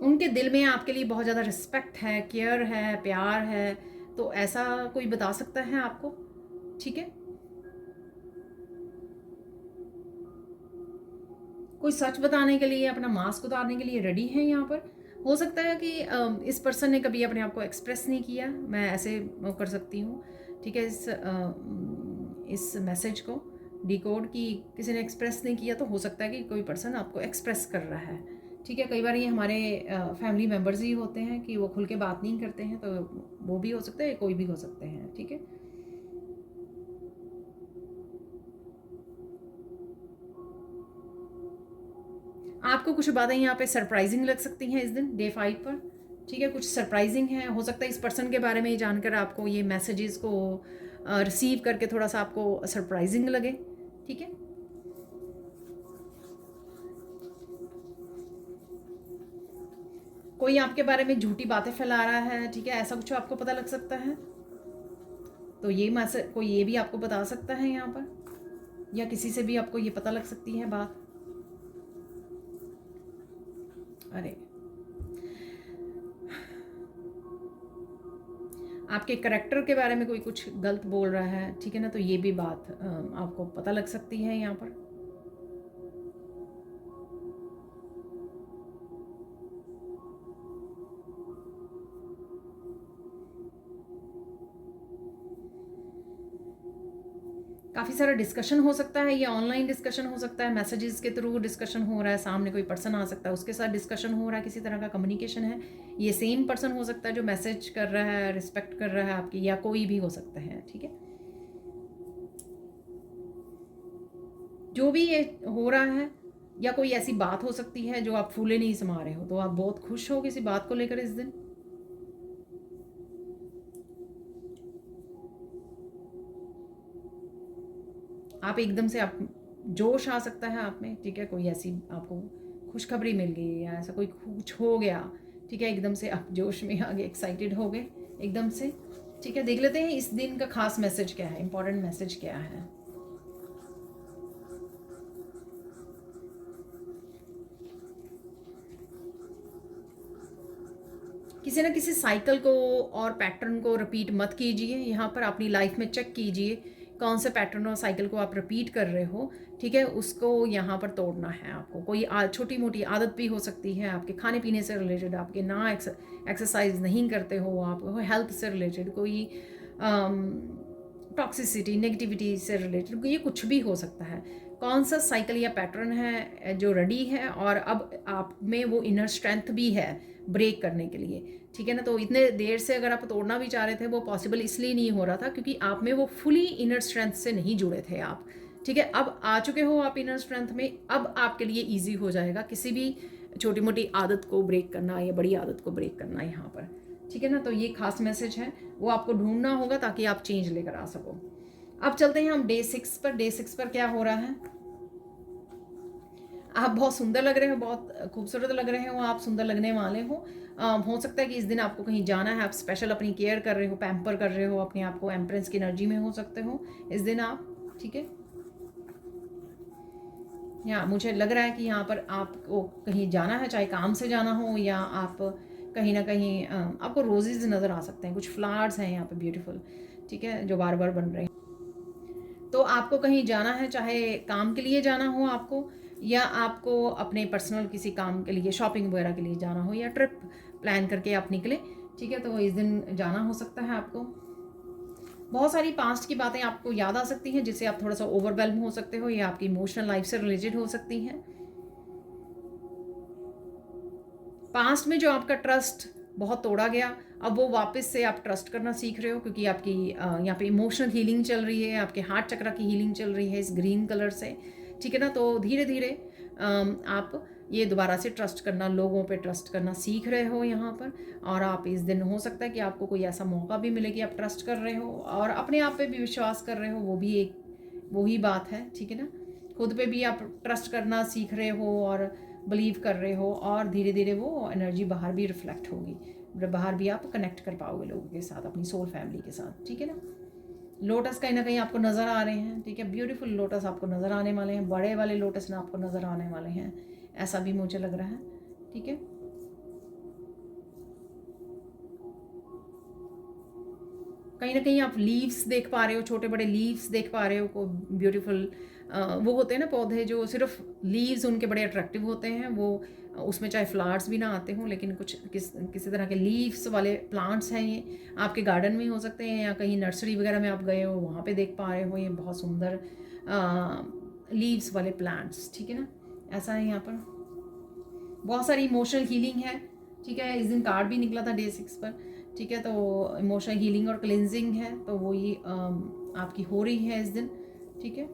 उनके दिल में आपके लिए बहुत ज़्यादा रिस्पेक्ट है, केयर है, प्यार है, तो ऐसा कोई बता सकता है आपको, ठीक है। कोई सच बताने के लिए, अपना मास्क उतारने के लिए रेडी है यहाँ पर। हो सकता है कि इस पर्सन ने कभी अपने आप को एक्सप्रेस नहीं किया, मैं ऐसे कर सकती हूँ, ठीक है। इस मैसेज को डिकोड की किसी ने एक्सप्रेस नहीं किया, तो हो सकता है कि कोई पर्सन आपको एक्सप्रेस कर रहा है, ठीक है। कई बार ये हमारे फैमिली मेम्बर्स ही होते हैं कि वो खुल के बात नहीं करते हैं, तो वो भी हो सकता है, कोई भी हो सकते हैं, ठीक है। आपको कुछ बातें यहाँ पे सरप्राइजिंग लग सकती हैं इस दिन, डे 5 पर, ठीक है। कुछ सरप्राइजिंग है, हो सकता है इस पर्सन के बारे में जानकर आपको ये मैसेजेस को रिसीव करके थोड़ा सा आपको सरप्राइजिंग लगे, ठीक है। कोई आपके बारे में झूठी बातें फैला रहा है, ठीक है, ऐसा कुछ आपको पता लग सकता है, तो ये मैसेज कोई ये भी आपको बता सकता है यहाँ पर, या किसी से भी आपको ये पता लग सकती है बात। अरे, आपके करैक्टर के बारे में कोई कुछ गलत बोल रहा है, ठीक है ना, तो ये भी बात आपको पता लग सकती है यहाँ पर। काफ़ी सारा डिस्कशन हो सकता है, ये ऑनलाइन डिस्कशन हो सकता है, मैसेजेस के थ्रू डिस्कशन हो रहा है, सामने कोई पर्सन आ सकता है, उसके साथ डिस्कशन हो रहा है, किसी तरह का कम्युनिकेशन है। ये सेम पर्सन हो सकता है जो मैसेज कर रहा है, रिस्पेक्ट कर रहा है आपकी, या कोई भी हो सकता है, ठीक है। जो भी ये हो रहा है, या कोई ऐसी बात हो सकती है जो आप फूले नहीं समा रहे हो, तो आप बहुत खुश हो किसी बात को लेकर इस दिन। आप एकदम से, आप जोश आ सकता है आप में, ठीक है। कोई ऐसी आपको खुशखबरी मिल गई, या ऐसा कोई कुछ हो गया, ठीक है, एकदम से आप जोश में आ गए, एक्साइटेड हो गए एकदम से, ठीक है। देख लेते हैं इस दिन का खास मैसेज क्या है, इंपॉर्टेंट मैसेज क्या है। किसी ना किसी साइकिल को और पैटर्न को रिपीट मत कीजिए, यहाँ पर अपनी लाइफ में चेक कीजिए कौन से पैटर्न और साइकिल को आप रिपीट कर रहे हो, ठीक है। उसको यहाँ पर तोड़ना है आपको। कोई छोटी मोटी आदत भी हो सकती है आपके खाने पीने से रिलेटेड, आपके ना एक्सरसाइज नहीं करते हो आप, हेल्थ से रिलेटेड, कोई टॉक्सिसिटी नेगेटिविटी से रिलेटेड, ये कुछ भी हो सकता है। कौन सा साइकिल या पैटर्न है जो रेडी है, और अब आप में वो इनर स्ट्रेंथ भी है ब्रेक करने के लिए, ठीक है ना। तो इतने देर से अगर आप तोड़ना भी चाह रहे थे, वो पॉसिबल इसलिए नहीं हो रहा था क्योंकि आप में वो फुली इनर स्ट्रेंथ से नहीं जुड़े थे आप, ठीक है। अब आ चुके हो आप इनर स्ट्रेंथ में, अब आपके लिए ईजी हो जाएगा किसी भी छोटी मोटी आदत को ब्रेक करना या बड़ी आदत को ब्रेक करना यहाँ पर, ठीक है ना। तो ये खास मैसेज है, वो आपको ढूंढना होगा ताकि आप चेंज लेकर आ सको। अब चलते हैं हम डे 6 पर। डे 6 पर क्या हो रहा है, आप बहुत सुंदर लग रहे हो, बहुत खूबसूरत लग रहे हो, आप सुंदर लगने वाले हो सकता है कि इस दिन आपको कहीं जाना है, आप स्पेशल अपनी केयर कर रहे हो, पैम्पर कर रहे हो अपने आप को, एम्प्रेंस की एनर्जी में हो सकते हो इस दिन आप, ठीक है। यहाँ मुझे लग रहा है कि यहाँ पर आपको कहीं जाना है, चाहे काम से जाना हो या आप कहीं ना कहीं आपको रोजेज नज़र आ सकते हैं, कुछ फ्लावर्स हैं यहाँ पे ब्यूटीफुल, ठीक है, जो बार बार बन रहे हैं। तो आपको कहीं जाना है, चाहे काम के लिए जाना हो आपको, या आपको अपने पर्सनल किसी काम के लिए, शॉपिंग वगैरह के लिए जाना हो, या ट्रिप प्लान करके आप निकले, ठीक है। तो इस दिन जाना हो सकता है आपको। बहुत सारी पास्ट की बातें आपको याद आ सकती हैं जिससे आप थोड़ा सा ओवरवेल्म हो सकते हो, या आपकी इमोशनल लाइफ से रिलेटेड हो सकती हैं। पास्ट में जो आपका ट्रस्ट बहुत तोड़ा गया, अब वो वापस से आप ट्रस्ट करना सीख रहे हो, क्योंकि आपकी यहाँ पे इमोशनल हीलिंग चल रही है, आपके हार्ट चक्र की हीलिंग चल रही है इस ग्रीन कलर से, ठीक है ना। तो धीरे धीरे आप ये दोबारा से ट्रस्ट करना, लोगों पे ट्रस्ट करना सीख रहे हो यहाँ पर। और आप इस दिन हो सकता है कि आपको कोई ऐसा मौका भी मिले कि आप ट्रस्ट कर रहे हो और अपने आप पे भी विश्वास कर रहे हो, वो भी एक वही बात है, ठीक है ना। खुद पे भी आप ट्रस्ट करना सीख रहे हो और बिलीव कर रहे हो, और धीरे धीरे वो एनर्जी बाहर भी रिफ्लेक्ट होगी, बाहर भी आप कनेक्ट कर पाओगे लोगों के साथ, अपनी सोल फैमिली के साथ, ठीक है ना। लोटस कहीं ना कहीं आपको नज़र आ रहे हैं, ठीक है, ब्यूटीफुल लोटस आपको नज़र आने वाले हैं, बड़े वाले लोटस ना आपको नज़र आने वाले हैं, ऐसा भी मुझे लग रहा है, ठीक है। कहीं ना कहीं आप लीव्स देख पा रहे हो, छोटे बड़े लीव्स देख पा रहे हो, को ब्यूटीफुल वो होते हैं ना पौधे जो सिर्फ लीव्स उनके बड़े अट्रैक्टिव होते हैं, वो उसमें चाहे फ्लावर्स भी ना आते हों, लेकिन कुछ किसी तरह के लीव्स वाले प्लांट्स हैं। ये आपके गार्डन में हो सकते हैं या कहीं नर्सरी वगैरह में आप गए हो वहाँ पे देख पा रहे हो, ये बहुत सुंदर लीव्स वाले प्लांट्स, ठीक है ना। ऐसा है यहाँ पर बहुत सारी इमोशनल हीलिंग है, ठीक है। इस दिन कार्ड भी निकला था डे 6 पर, ठीक है। तो इमोशनल हीलिंग और क्लिनजिंग है, तो वो ही आपकी हो रही है इस दिन, ठीक है।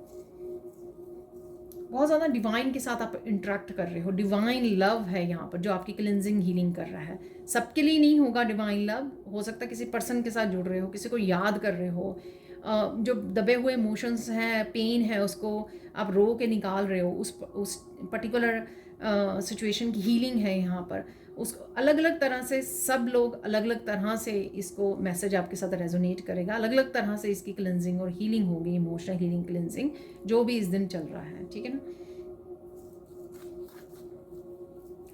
बहुत ज़्यादा डिवाइन के साथ आप इंटरेक्ट कर रहे हो, डिवाइन लव है यहाँ पर जो आपकी क्लिनजिंग हीलिंग कर रहा है। सबके लिए नहीं होगा डिवाइन लव, हो सकता है किसी पर्सन के साथ जुड़ रहे हो, किसी को याद कर रहे हो, जो दबे हुए इमोशंस हैं, पेन है, उसको आप रो के निकाल रहे हो, उस पर्टिकुलर सिचुएशन की हीलिंग है यहाँ पर। उसको अलग अलग तरह से सब लोग अलग अलग तरह से इसको मैसेज आपके साथ रेजोनेट करेगा, अलग अलग तरह से इसकी क्लिनजिंग और हीलिंग होगी, इमोशनल हीलिंग क्लिनजिंग जो भी इस दिन चल रहा है, ठीक है ना।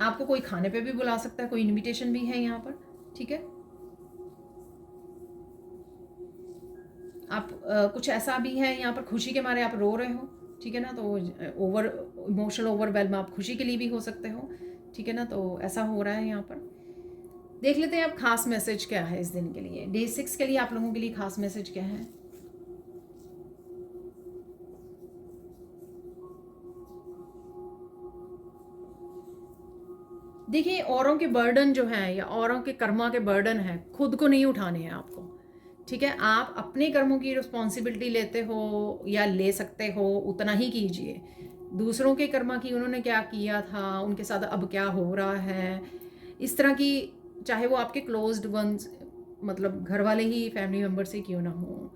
आपको कोई खाने पे भी बुला सकता है, कोई इनविटेशन भी है यहाँ पर, ठीक है। आप कुछ ऐसा भी है यहाँ पर खुशी के मारे आप रो रहे हो, ठीक है ना। तो ओवर इमोशनल ओवरवेल्म आप खुशी के लिए भी हो सकते हो, ठीक है ना। तो ऐसा हो रहा है यहाँ पर। देख लेते हैं आप खास मैसेज क्या है इस दिन के लिए, डे 6 के लिए आप लोगों के लिए खास मैसेज क्या है। देखिए औरों के बर्डन जो हैं या औरों के कर्मा के बर्डन हैं खुद को नहीं उठाने हैं आपको, ठीक है। आप अपने कर्मों की रिस्पॉन्सिबिलिटी लेते हो या ले सकते हो उतना ही कीजिए। दूसरों के कर्मा की उन्होंने क्या किया था, उनके साथ अब क्या हो रहा है, इस तरह की, चाहे वो आपके क्लोज्ड वंस मतलब घर वाले ही फैमिली मेम्बर से क्यों ना हो,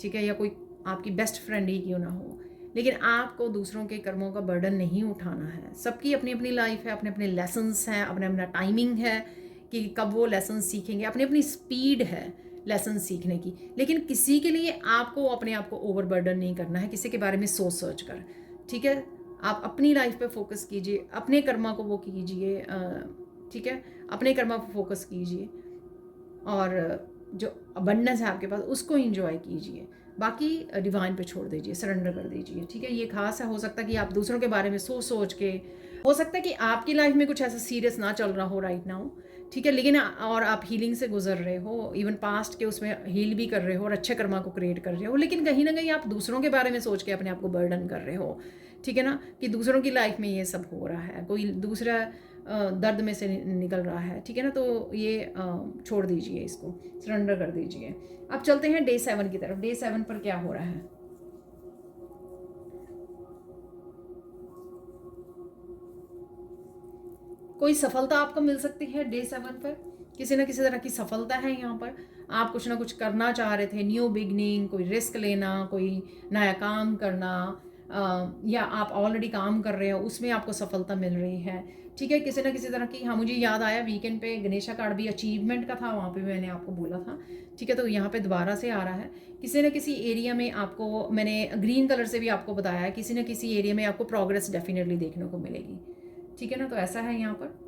ठीक है, या कोई आपकी बेस्ट फ्रेंड ही क्यों ना हो, लेकिन आपको दूसरों के कर्मों का बर्डन नहीं उठाना है। सबकी अपनी अपनी लाइफ है, अपने अपने लेसन्स हैं, अपना अपना टाइमिंग है कि कब वो लेसन सीखेंगे, अपनी अपनी स्पीड है लेसन सीखने की। लेकिन किसी के लिए आपको अपने आप को ओवर बर्डन नहीं करना है किसी के बारे में सोच सोच कर, ठीक है। आप अपनी लाइफ पे फोकस कीजिए, अपने कर्मा को वो कीजिए, ठीक है, अपने कर्मा पर फोकस कीजिए और जो अबंडेंस है आपके पास उसको एंजॉय कीजिए, बाकी डिवाइन पे छोड़ दीजिए, सरेंडर कर दीजिए, ठीक है। ये खास है, हो सकता है कि आप दूसरों के बारे में सोच सोच के, हो सकता है कि आपकी लाइफ में कुछ ऐसा सीरियस ना चल रहा हो राइट नाउ, ठीक है, लेकिन और आप हीलिंग से गुजर रहे हो, इवन पास्ट के उसमें हील भी कर रहे हो और अच्छे कर्मा को क्रिएट कर रहे हो, लेकिन कहीं ना कहीं आप दूसरों के बारे में सोच के अपने आप को बर्डन कर रहे हो, ठीक है ना, कि दूसरों की लाइफ में ये सब हो रहा है, कोई दूसरा दर्द में से निकल रहा है, ठीक है ना। तो ये छोड़ दीजिए, इसको सरेंडर कर दीजिए। अब चलते हैं डे 7 की तरफ। डे 7 पर क्या हो रहा है। कोई सफलता आपको मिल सकती है डे 7 पर, किसी ना किसी तरह की सफलता है यहाँ पर। आप कुछ ना कुछ करना चाह रहे थे, न्यू बिगनिंग, कोई रिस्क लेना, कोई नया काम करना, या आप ऑलरेडी काम कर रहे हो उसमें आपको सफलता मिल रही है, ठीक है, किसी ना किसी तरह की। हाँ, मुझे याद आया वीकेंड पे गणेशा कार्ड भी अचीवमेंट का था, वहाँ पे मैंने आपको बोला था, ठीक है। तो यहाँ पे दोबारा से आ रहा है, किसी न किसी एरिया में आपको, मैंने ग्रीन कलर से भी आपको बताया है, किसी न किसी एरिया में आपको प्रोग्रेस डेफिनेटली देखने को मिलेगी, ठीक है ना। तो ऐसा है यहाँ पर।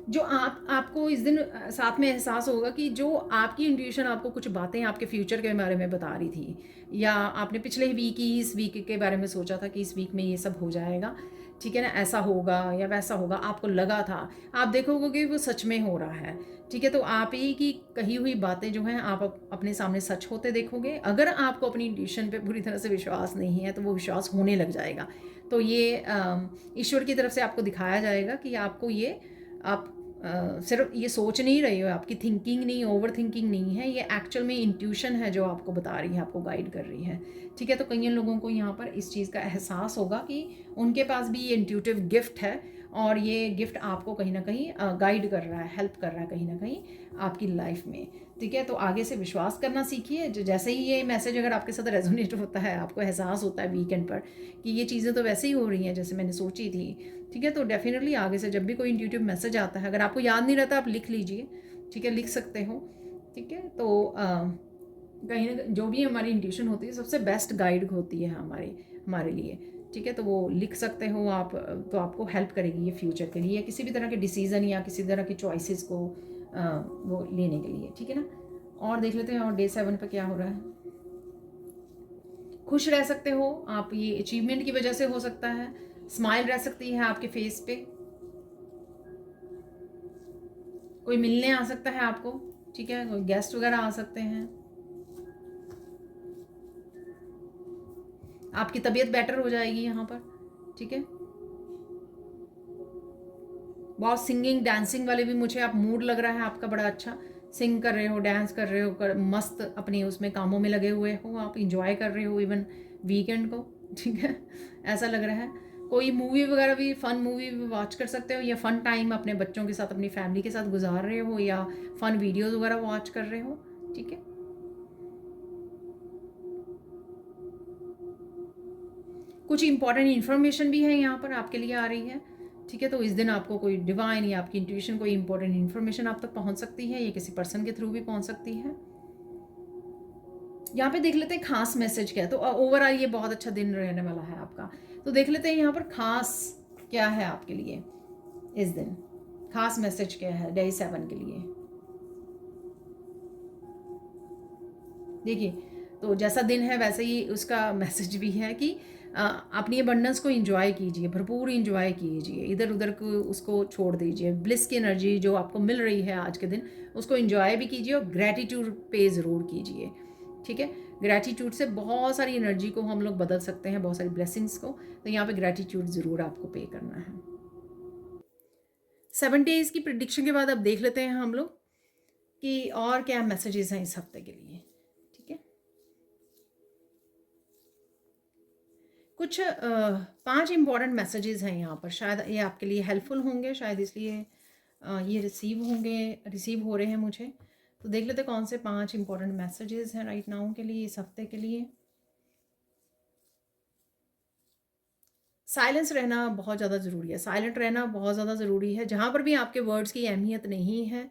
जो आपको इस दिन साथ में एहसास होगा कि जो आपकी इंट्यूशन आपको कुछ बातें आपके फ्यूचर के बारे में बता रही थी, या आपने पिछले वीक ही इस वीक के बारे में सोचा था कि इस वीक में ये सब हो जाएगा, ठीक है ना, ऐसा होगा या वैसा होगा, आपको लगा था, आप देखोगे कि वो सच में हो रहा है, ठीक है। तो आप ही की कही हुई बातें जो हैं आप अपने सामने सच होते देखोगे। अगर आपको अपनी इंट्यूशन पे पूरी तरह से विश्वास नहीं है तो वो विश्वास होने लग जाएगा। तो ये ईश्वर की तरफ से आपको दिखाया जाएगा कि आपको ये, आप सिर्फ ये सोच नहीं रहे हो, आपकी थिंकिंग नहीं, ओवर थिंकिंग नहीं है, ये एक्चुअल में इंट्यूशन है जो आपको बता रही है, आपको गाइड कर रही है, ठीक है। तो कई लोगों को यहाँ पर इस चीज़ का एहसास होगा कि उनके पास भी ये इंट्यूटिव गिफ्ट है और ये गिफ्ट आपको कहीं ना कहीं गाइड कर रहा है, हेल्प कर रहा है कहीं ना कहीं आपकी लाइफ में, ठीक है। तो आगे से विश्वास करना सीखिए। जैसे ही ये मैसेज अगर आपके साथ रेजोनेट होता है, आपको एहसास होता है वीकेंड पर कि ये चीज़ें तो वैसे ही हो रही हैं जैसे मैंने सोची थी, ठीक है, तो डेफिनेटली आगे से जब भी कोई इंट्यूटिव मैसेज आता है, अगर आपको याद नहीं रहता आप लिख लीजिए, ठीक है, लिख सकते हो, ठीक है। तो कहीं ना जो भी हमारी इंट्यूशन होती है सबसे बेस्ट गाइड होती है हमारे लिए, ठीक है, तो वो लिख सकते हो आप, तो आपको हेल्प करेगी ये फ्यूचर के लिए, किसी भी तरह के डिसीज़न या किसी तरह की चॉइसेस को वो लेने के लिए, ठीक है ना। और देख लेते हैं और डे 7 पे क्या हो रहा है। खुश रह सकते हो आप, ये अचीवमेंट की वजह से हो सकता है। स्माइल रह सकती है आपके फेस पे, कोई मिलने आ सकता है आपको, ठीक है, कोई गेस्ट वगैरह आ सकते हैं। आपकी तबीयत बेटर हो जाएगी यहाँ पर, ठीक है। बहुत सिंगिंग डांसिंग वाले भी मुझे आप मूड लग रहा है आपका बड़ा अच्छा, सिंग कर रहे हो, डांस कर रहे हो, मस्त अपने उसमें कामों में लगे हुए हो, आप इंजॉय कर रहे हो इवन वीकेंड को, ठीक है, ऐसा लग रहा है। कोई मूवी वगैरह भी, फन मूवी भी वॉच कर सकते हो, या फन टाइम अपने बच्चों के साथ अपनी फैमिली के साथ गुजार रहे हो, या फन वीडियोस वगैरह वॉच कर रहे हो, ठीक है। कुछ इंपॉर्टेंट इन्फॉर्मेशन भी है यहाँ पर आपके लिए आ रही है, ठीक है। तो इस दिन आपको कोई डिवाइन या आपकी इंट्यूशन कोई इंपॉर्टेंट इन्फॉर्मेशन आप तक पहुँच सकती है, या किसी पर्सन के थ्रू भी पहुँच सकती है। यहाँ पे देख लेते हैं खास मैसेज क्या है। तो ओवरऑल ये बहुत अच्छा दिन रहने वाला है आपका। तो देख लेते हैं यहाँ पर खास क्या है आपके लिए इस दिन, खास मैसेज क्या है डे 7 के लिए। देखिए, तो जैसा दिन है वैसे ही उसका मैसेज भी है कि अपनी अबंडेंस को एंजॉय कीजिए, भरपूर एंजॉय कीजिए, इधर उधर को उसको छोड़ दीजिए। ब्लिस की एनर्जी जो आपको मिल रही है आज के दिन, उसको एंजॉय भी कीजिए और ग्रैटिट्यूड पे ज़रूर कीजिए, ठीक है। ग्रैटिट्यूड से बहुत सारी एनर्जी को हम लोग बदल सकते हैं, बहुत सारी ब्लेसिंग्स को। तो यहाँ पे ग्रैटिट्यूड ज़रूर आपको पे करना है। 7 डेज़ की प्रिडिक्शन के बाद अब देख लेते हैं हम लोग कि और क्या मैसेजेस हैं इस हफ्ते के लिए, ठीक है। कुछ 5 इम्पॉर्टेंट मैसेजेस हैं यहाँ पर, शायद ये आपके लिए हेल्पफुल होंगे, शायद इसलिए ये रिसीव हो रहे हैं मुझे। तो देख लेते कौन से 5 इम्पॉर्टेंट मैसेजेस हैं राइट नाउ के लिए, इस हफ्ते के लिए। साइलेंस रहना बहुत ज़्यादा ज़रूरी है, साइलेंट रहना बहुत ज़्यादा ज़रूरी है। जहाँ पर भी आपके वर्ड्स की अहमियत नहीं है,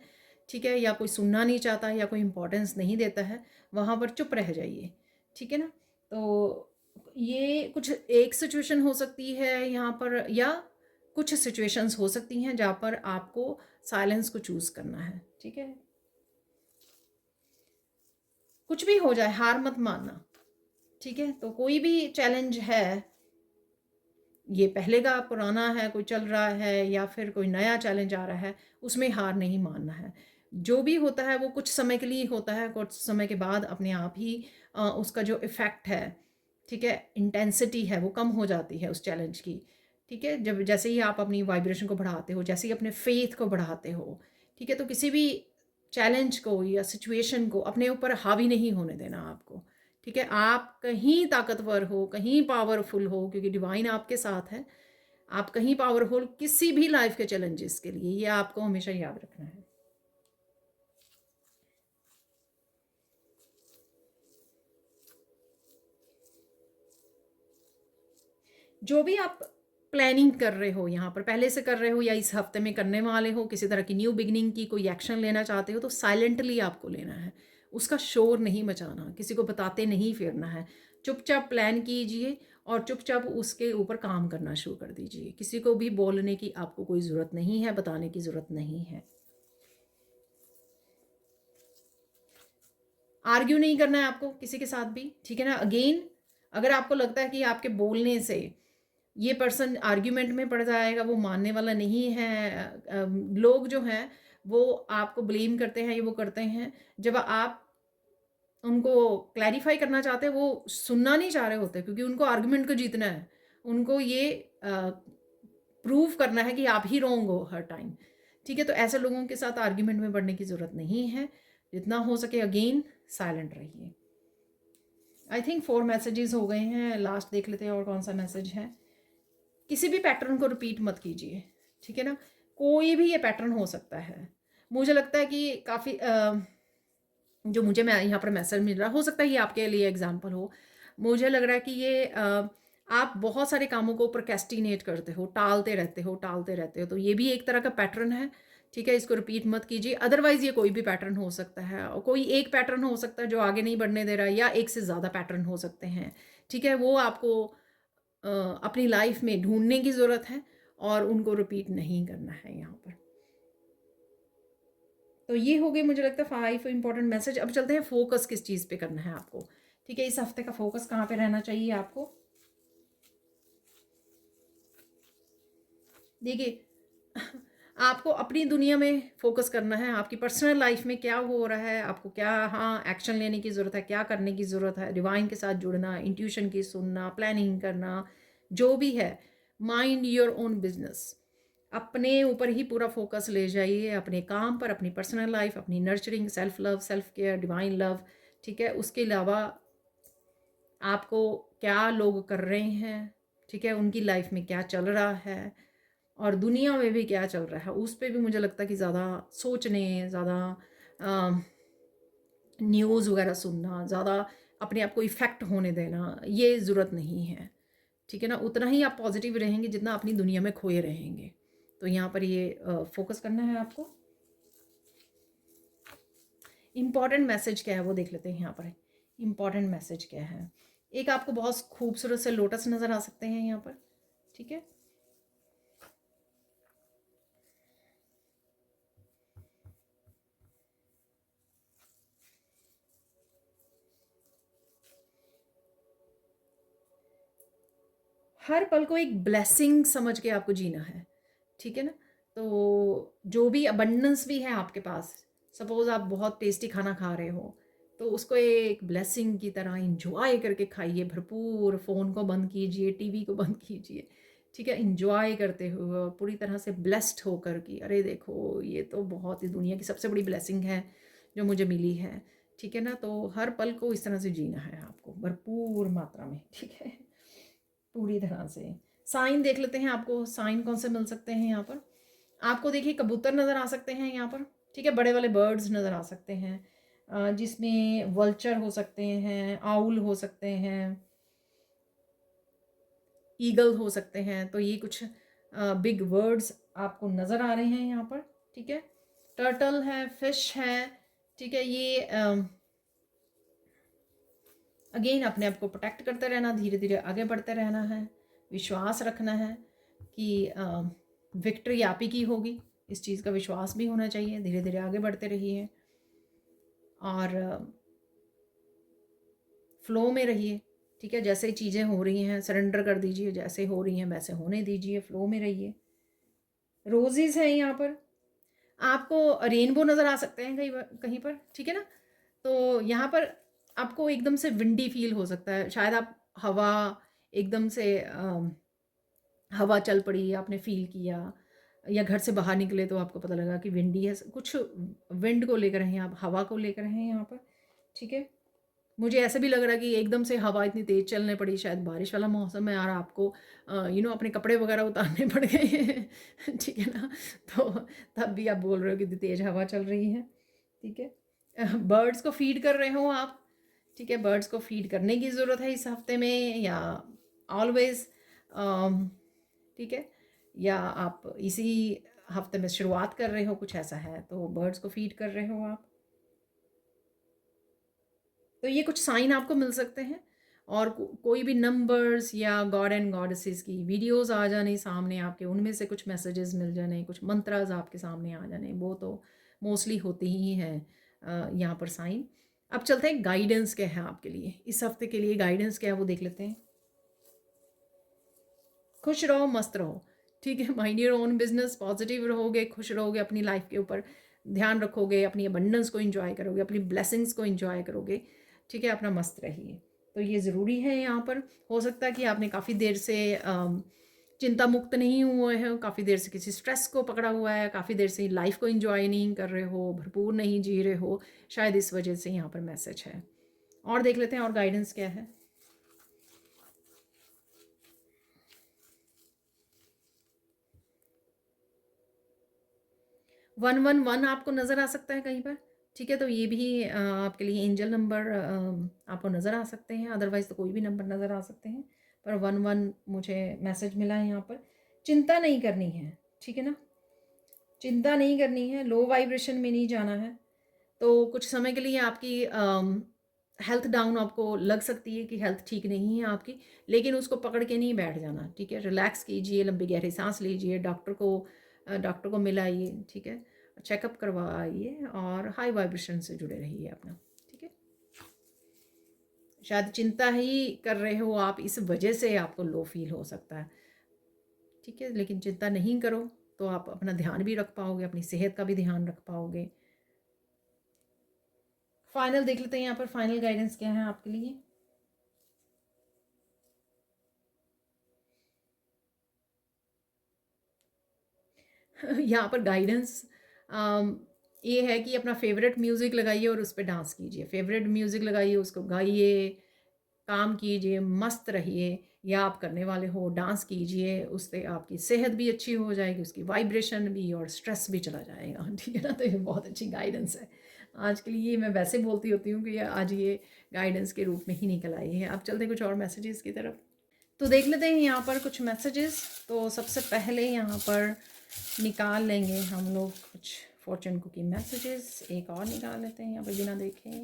ठीक है, या कोई सुनना नहीं चाहता है या कोई इंपॉर्टेंस नहीं देता है, वहाँ पर चुप रह जाइए, ठीक है ना। तो ये कुछ एक सिचुएशन हो सकती है यहाँ पर, या कुछ सिचुएशंस हो सकती हैं जहाँ पर आपको साइलेंस को चूज़ करना है, ठीक है। कुछ भी हो जाए हार मत मानना, ठीक है। तो कोई भी चैलेंज है, ये पहले का पुराना है, कोई चल रहा है, या फिर कोई नया चैलेंज आ रहा है, उसमें हार नहीं मानना है। जो भी होता है वो कुछ समय के लिए होता है, कुछ समय के बाद अपने आप ही उसका जो इफ़ेक्ट है, ठीक है, इंटेंसिटी है, वो कम हो जाती है उस चैलेंज की, ठीक है। जब जैसे ही आप अपनी वाइब्रेशन को बढ़ाते हो, जैसे ही अपने फेथ को बढ़ाते हो, ठीक है, तो किसी भी चैलेंज को या सिचुएशन को अपने ऊपर हावी नहीं होने देना आपको, ठीक है। आप कहीं ताकतवर हो, कहीं पावरफुल हो, क्योंकि डिवाइन आपके साथ है, आप कहीं पावरफुल किसी भी लाइफ के चैलेंजेस के लिए, ये आपको हमेशा याद रखना है। जो भी आप प्लानिंग कर रहे हो यहाँ पर, पहले से कर रहे हो या इस हफ्ते में करने वाले हो, किसी तरह की न्यू बिगनिंग की कोई एक्शन लेना चाहते हो, तो साइलेंटली आपको लेना है, उसका शोर नहीं मचाना, किसी को बताते नहीं फिरना है। चुपचाप प्लान कीजिए और चुपचाप उसके ऊपर काम करना शुरू कर दीजिए। किसी को भी बोलने की आपको कोई ज़रूरत नहीं है, बताने की ज़रूरत नहीं है। आर्ग्यू नहीं करना है आपको किसी के साथ भी, ठीक है ना। अगेन, अगर आपको लगता है कि आपके बोलने से ये पर्सन आर्ग्यूमेंट में पड़ जाएगा, वो मानने वाला नहीं है, लोग जो हैं वो आपको ब्लेम करते हैं, ये वो करते हैं, जब आप उनको क्लैरिफाई करना चाहते हैं, वो सुनना नहीं चाह रहे होते, क्योंकि उनको आर्ग्यूमेंट को जीतना है, उनको ये प्रूव करना है कि आप ही रॉन्ग हो हर टाइम, ठीक है। तो ऐसे लोगों के साथ आर्ग्यूमेंट में बढ़ने की ज़रूरत नहीं है। जितना हो सके अगेन साइलेंट रहिए। आई थिंक 4 मैसेजेस हो गए हैं, लास्ट देख लेते हैं और कौन सा मैसेज है। किसी भी पैटर्न को रिपीट मत कीजिए, ठीक है ना। कोई भी ये पैटर्न हो सकता है। मुझे लगता है कि काफ़ी जो मुझे मैं यहाँ पर मैसेज मिल रहा, हो सकता है ये आपके लिए एग्जांपल हो। मुझे लग रहा है कि ये आप बहुत सारे कामों को प्रोक्रेस्टिनेट करते हो, टालते रहते हो, तो ये भी एक तरह का पैटर्न है, ठीक है। इसको रिपीट मत कीजिए। अदरवाइज़ ये कोई भी पैटर्न हो सकता है, और कोई एक पैटर्न हो सकता है जो आगे नहीं बढ़ने दे रहा है, या एक से ज़्यादा पैटर्न हो सकते हैं, ठीक है। वो आपको अपनी लाइफ में ढूंढने की ज़रूरत है और उनको रिपीट नहीं करना है यहाँ पर। तो ये हो गई मुझे लगता है 5 इंपॉर्टेंट मैसेज। अब चलते हैं फोकस किस चीज़ पे करना है आपको। ठीक है, इस हफ्ते का फोकस कहाँ पे रहना चाहिए आपको। देखिए आपको अपनी दुनिया में फोकस करना है, आपकी पर्सनल लाइफ में क्या हो रहा है, आपको क्या एक्शन लेने की ज़रूरत है, क्या करने की ज़रूरत है, डिवाइन के साथ जुड़ना, इंट्यूशन की सुनना, प्लानिंग करना, जो भी है, माइंड योर ओन बिजनेस। अपने ऊपर ही पूरा फोकस ले जाइए, अपने काम पर, अपनी पर्सनल लाइफ, अपनी nurturing, self love, self care, divine love. ठीक है, उसके अलावा आपको क्या लोग कर रहे हैं, ठीक है, उनकी लाइफ में क्या चल रहा है और दुनिया में भी क्या चल रहा है, उस पर भी मुझे लगता है कि ज़्यादा सोचने, ज़्यादा न्यूज़ वगैरह सुनना, ज़्यादा अपने आप को इफ़ेक्ट होने देना, ये ज़रूरत नहीं है। ठीक है ना, उतना ही आप पॉजिटिव रहेंगे जितना अपनी दुनिया में खोए रहेंगे। तो यहाँ पर ये फोकस करना है आपको। इम्पॉर्टेंट मैसेज क्या है वो देख लेते हैं यहाँ पर। इम्पॉर्टेंट मैसेज क्या है, एक आपको बहुत खूबसूरत से लोटस नज़र आ सकते हैं यहाँ पर। ठीक है, हर पल को एक ब्लेसिंग समझ के आपको जीना है। ठीक है ना, तो जो भी अबंडेंस भी है आपके पास, सपोज आप बहुत टेस्टी खाना खा रहे हो तो उसको एक ब्लेसिंग की तरह इंजॉय करके खाइए भरपूर। फ़ोन को बंद कीजिए, टीवी को बंद कीजिए। ठीक है, इंजॉय करते हुए और पूरी तरह से ब्लेस्ड होकर कि अरे देखो ये तो बहुत ही दुनिया की सबसे बड़ी ब्लेसिंग है जो मुझे मिली है। ठीक है ना, तो हर पल को इस तरह से जीना है आपको भरपूर मात्रा में। ठीक है, पूरी तरह से। साइन देख लेते हैं, आपको साइन कौन से मिल सकते हैं यहाँ पर। आपको देखिए कबूतर नज़र आ सकते हैं यहाँ पर। ठीक है, बड़े वाले बर्ड्स नज़र आ सकते हैं, जिसमें वल्चर हो सकते हैं, आउल हो सकते हैं, ईगल हो सकते हैं। तो ये कुछ बिग वर्ड्स आपको नज़र आ रहे हैं यहाँ पर। ठीक है, टर्टल है, फिश है। ठीक है, ये अगेन अपने आप को प्रोटेक्ट करते रहना, धीरे धीरे आगे बढ़ते रहना है, विश्वास रखना है कि विक्ट्री आप ही की होगी। इस चीज़ का विश्वास भी होना चाहिए, धीरे धीरे आगे बढ़ते रहिए और फ्लो में रहिए। ठीक है, जैसे चीज़ें हो रही हैं सरेंडर कर दीजिए, जैसे हो रही हैं वैसे होने दीजिए, फ्लो में रहिए। रोजेज़ हैं यहाँ पर, आपको रेनबो नज़र आ सकते हैं कहीं कहीं पर। ठीक है ना, तो यहाँ पर आपको एकदम से विंडी फील हो सकता है, शायद आप हवा एकदम से हवा चल पड़ी, आपने फील किया, या घर से बाहर निकले तो आपको पता लगा कि विंडी है। कुछ विंड को लेकर हैं आप, हवा को लेकर हैं यहाँ पर। ठीक है, मुझे ऐसा भी लग रहा है कि एकदम से हवा इतनी तेज़ चलने पड़ी, शायद बारिश वाला मौसम है और आपको अपने कपड़े वगैरह उतारने पड़ गए हैं। ठीक है ना, तो तब भी आप बोल रहे हो कि तेज़ हवा चल रही है। ठीक है, बर्ड्स को फीड कर रहे हो आप। ठीक है, बर्ड्स को फीड करने की ज़रूरत है इस हफ्ते में या ऑलवेज। ठीक है, या आप इसी हफ्ते में शुरुआत कर रहे हो, कुछ ऐसा है तो बर्ड्स को फीड कर रहे हो आप। तो ये कुछ साइन आपको मिल सकते हैं और कोई भी नंबर्स या गॉड एंड गॉडेसेस की वीडियोस आ जाने सामने आपके, उनमें से कुछ मैसेजेस मिल जाने, कुछ मंत्रास आपके सामने आ जाने, वो तो मोस्टली होती ही हैं यहाँ पर साइन। अब चलते हैं गाइडेंस क्या है आपके लिए इस हफ्ते के लिए, गाइडेंस क्या है वो देख लेते हैं। खुश रहो, मस्त रहो। ठीक है, mind your own business, positive रहोगे, खुश रहोगे, अपनी लाइफ के ऊपर ध्यान रखोगे, अपनी अबंडेंस को एंजॉय करोगे, अपनी ब्लेसिंग्स को एंजॉय करोगे। ठीक है, अपना मस्त रहिए, तो ये ज़रूरी है यहाँ पर। हो सकता है कि आपने काफ़ी देर से चिंता मुक्त नहीं हुए हैं, काफ़ी देर से किसी स्ट्रेस को पकड़ा हुआ है, काफ़ी देर से लाइफ को एंजॉय नहीं कर रहे हो, भरपूर नहीं जी रहे हो, शायद इस वजह से यहाँ पर मैसेज है। और देख लेते हैं और गाइडेंस क्या है। 111 आपको नज़र आ सकता है कहीं पर। ठीक है, तो ये भी आपके लिए एंजल नंबर आपको नज़र आ सकते हैं, अदरवाइज़ तो कोई भी नंबर नज़र आ सकते हैं, पर 11 मुझे मैसेज मिला है यहाँ पर। चिंता नहीं करनी है, ठीक है ना, चिंता नहीं करनी है, लो वाइब्रेशन में नहीं जाना है। तो कुछ समय के लिए आपकी हेल्थ डाउन आपको लग सकती है कि हेल्थ ठीक नहीं है आपकी, लेकिन उसको पकड़ के नहीं बैठ जाना, ठीक है? रिलैक्स कीजिए, लंबी गहरी सांस लीजिए, डॉक्टर को मिलाइए, ठीक है? चेकअप करवाइए और हाई वाइब्रेशन से जुड़े रहिए अपना, ठीक है? शायद चिंता ही कर रहे हो आप, इस वजह से आपको लो फील हो सकता है, ठीक है? लेकिन चिंता नहीं करो तो आप अपना ध्यान भी रख पाओगे, अपनी सेहत का भी ध्यान रख पाओगे। फाइनल देख लेते हैं यहाँ पर फाइनल गाइडेंस क्या है आपके लिए। यहाँ पर गाइडेंस ये है कि अपना फेवरेट म्यूज़िक लगाइए और उस पे डांस कीजिए। फेवरेट म्यूज़िक लगाइए, उसको गाइए, काम कीजिए, मस्त रहिए, या आप करने वाले हो डांस कीजिए, उससे आपकी सेहत भी अच्छी हो जाएगी, उसकी वाइब्रेशन भी और स्ट्रेस भी चला जाएगा, ठीक है ना? तो ये बहुत अच्छी गाइडेंस है। आज के लिए मैं वैसे बोलती होती हूँ कि आज ये गाइडेंस के रूप में ही निकल आई है। अब चलते हैं कुछ और मैसेजेस की तरफ। तो देख लेते हैं यहाँ पर कुछ मैसेजेस। तो सबसे पहले यहाँ पर निकाल लेंगे हम लोग कुछ फॉर्चून कुकी मैसेजेस। एक और निकाल लेते हैं यहाँ पर बिना देखे।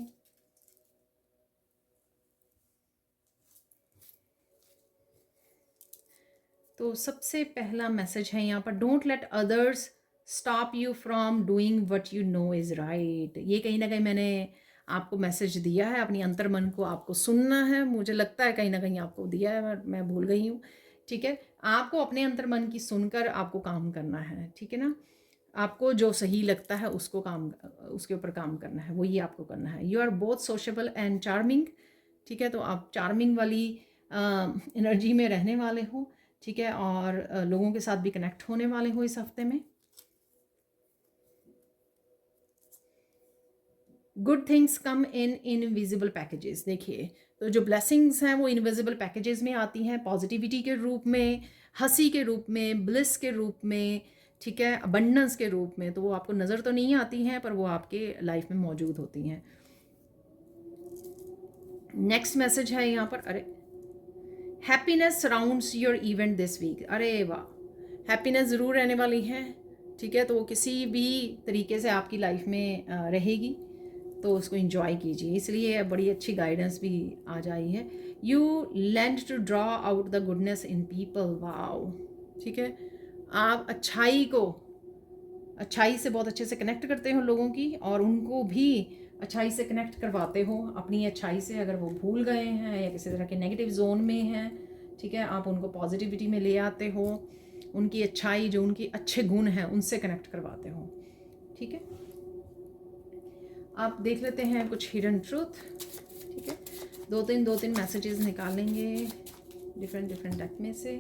तो सबसे पहला मैसेज है यहाँ पर, don't let others stop you from doing what you know is right. ये कहीं ना कहीं मैंने आपको मैसेज दिया है, अपनी अंतर मन को आपको सुनना है। मुझे लगता है कहीं ना कहीं आपको दिया है, मैं भूल गई हूँ, ठीक है? आपको अपने अंतर मन की सुनकर आपको काम करना है, ठीक है ना? आपको जो सही लगता है उसके ऊपर काम करना है, वही आपको करना है। You are both sociable and charming, ठीक है? तो आप चार्मिंग वाली एनर्जी में रहने वाले हो, ठीक है? और लोगों के साथ भी कनेक्ट होने वाले हो इस हफ्ते में। Good things come in invisible packages. देखिए, तो जो ब्लेसिंग्स हैं वो इनविजिबल पैकेजेस में आती हैं, पॉजिटिविटी के रूप में, हंसी के रूप में, ब्लिस के रूप में, ठीक है, अबंडेंस के रूप में। तो वो आपको नज़र तो नहीं आती हैं, पर वो आपके लाइफ में मौजूद होती हैं। नेक्स्ट मैसेज है यहाँ पर, अरे, happiness surrounds your event this week. अरे वाह, हैप्पीनेस ज़रूर रहने वाली है, ठीक है? तो वो किसी भी तरीके से आपकी लाइफ में रहेगी, तो उसको इंजॉय कीजिए। इसलिए बड़ी अच्छी गाइडेंस भी आज आई है। You learn to draw out the goodness in people. Wow, ठीक है? आप अच्छाई से बहुत अच्छे से कनेक्ट करते हो लोगों की, और उनको भी अच्छाई से कनेक्ट करवाते हो अपनी अच्छाई से। अगर वो भूल गए हैं या किसी तरह के नेगेटिव जोन में हैं, ठीक है, आप उनको पॉजिटिविटी में ले आते हो, उनकी अच्छाई, जो उनकी अच्छे गुण हैं, उनसे कनेक्ट करवाते हो, ठीक है? आप देख लेते हैं कुछ हिडन ट्रूथ, ठीक है? दो तीन मैसेजेस निकालेंगे डिफरेंट डेक में से।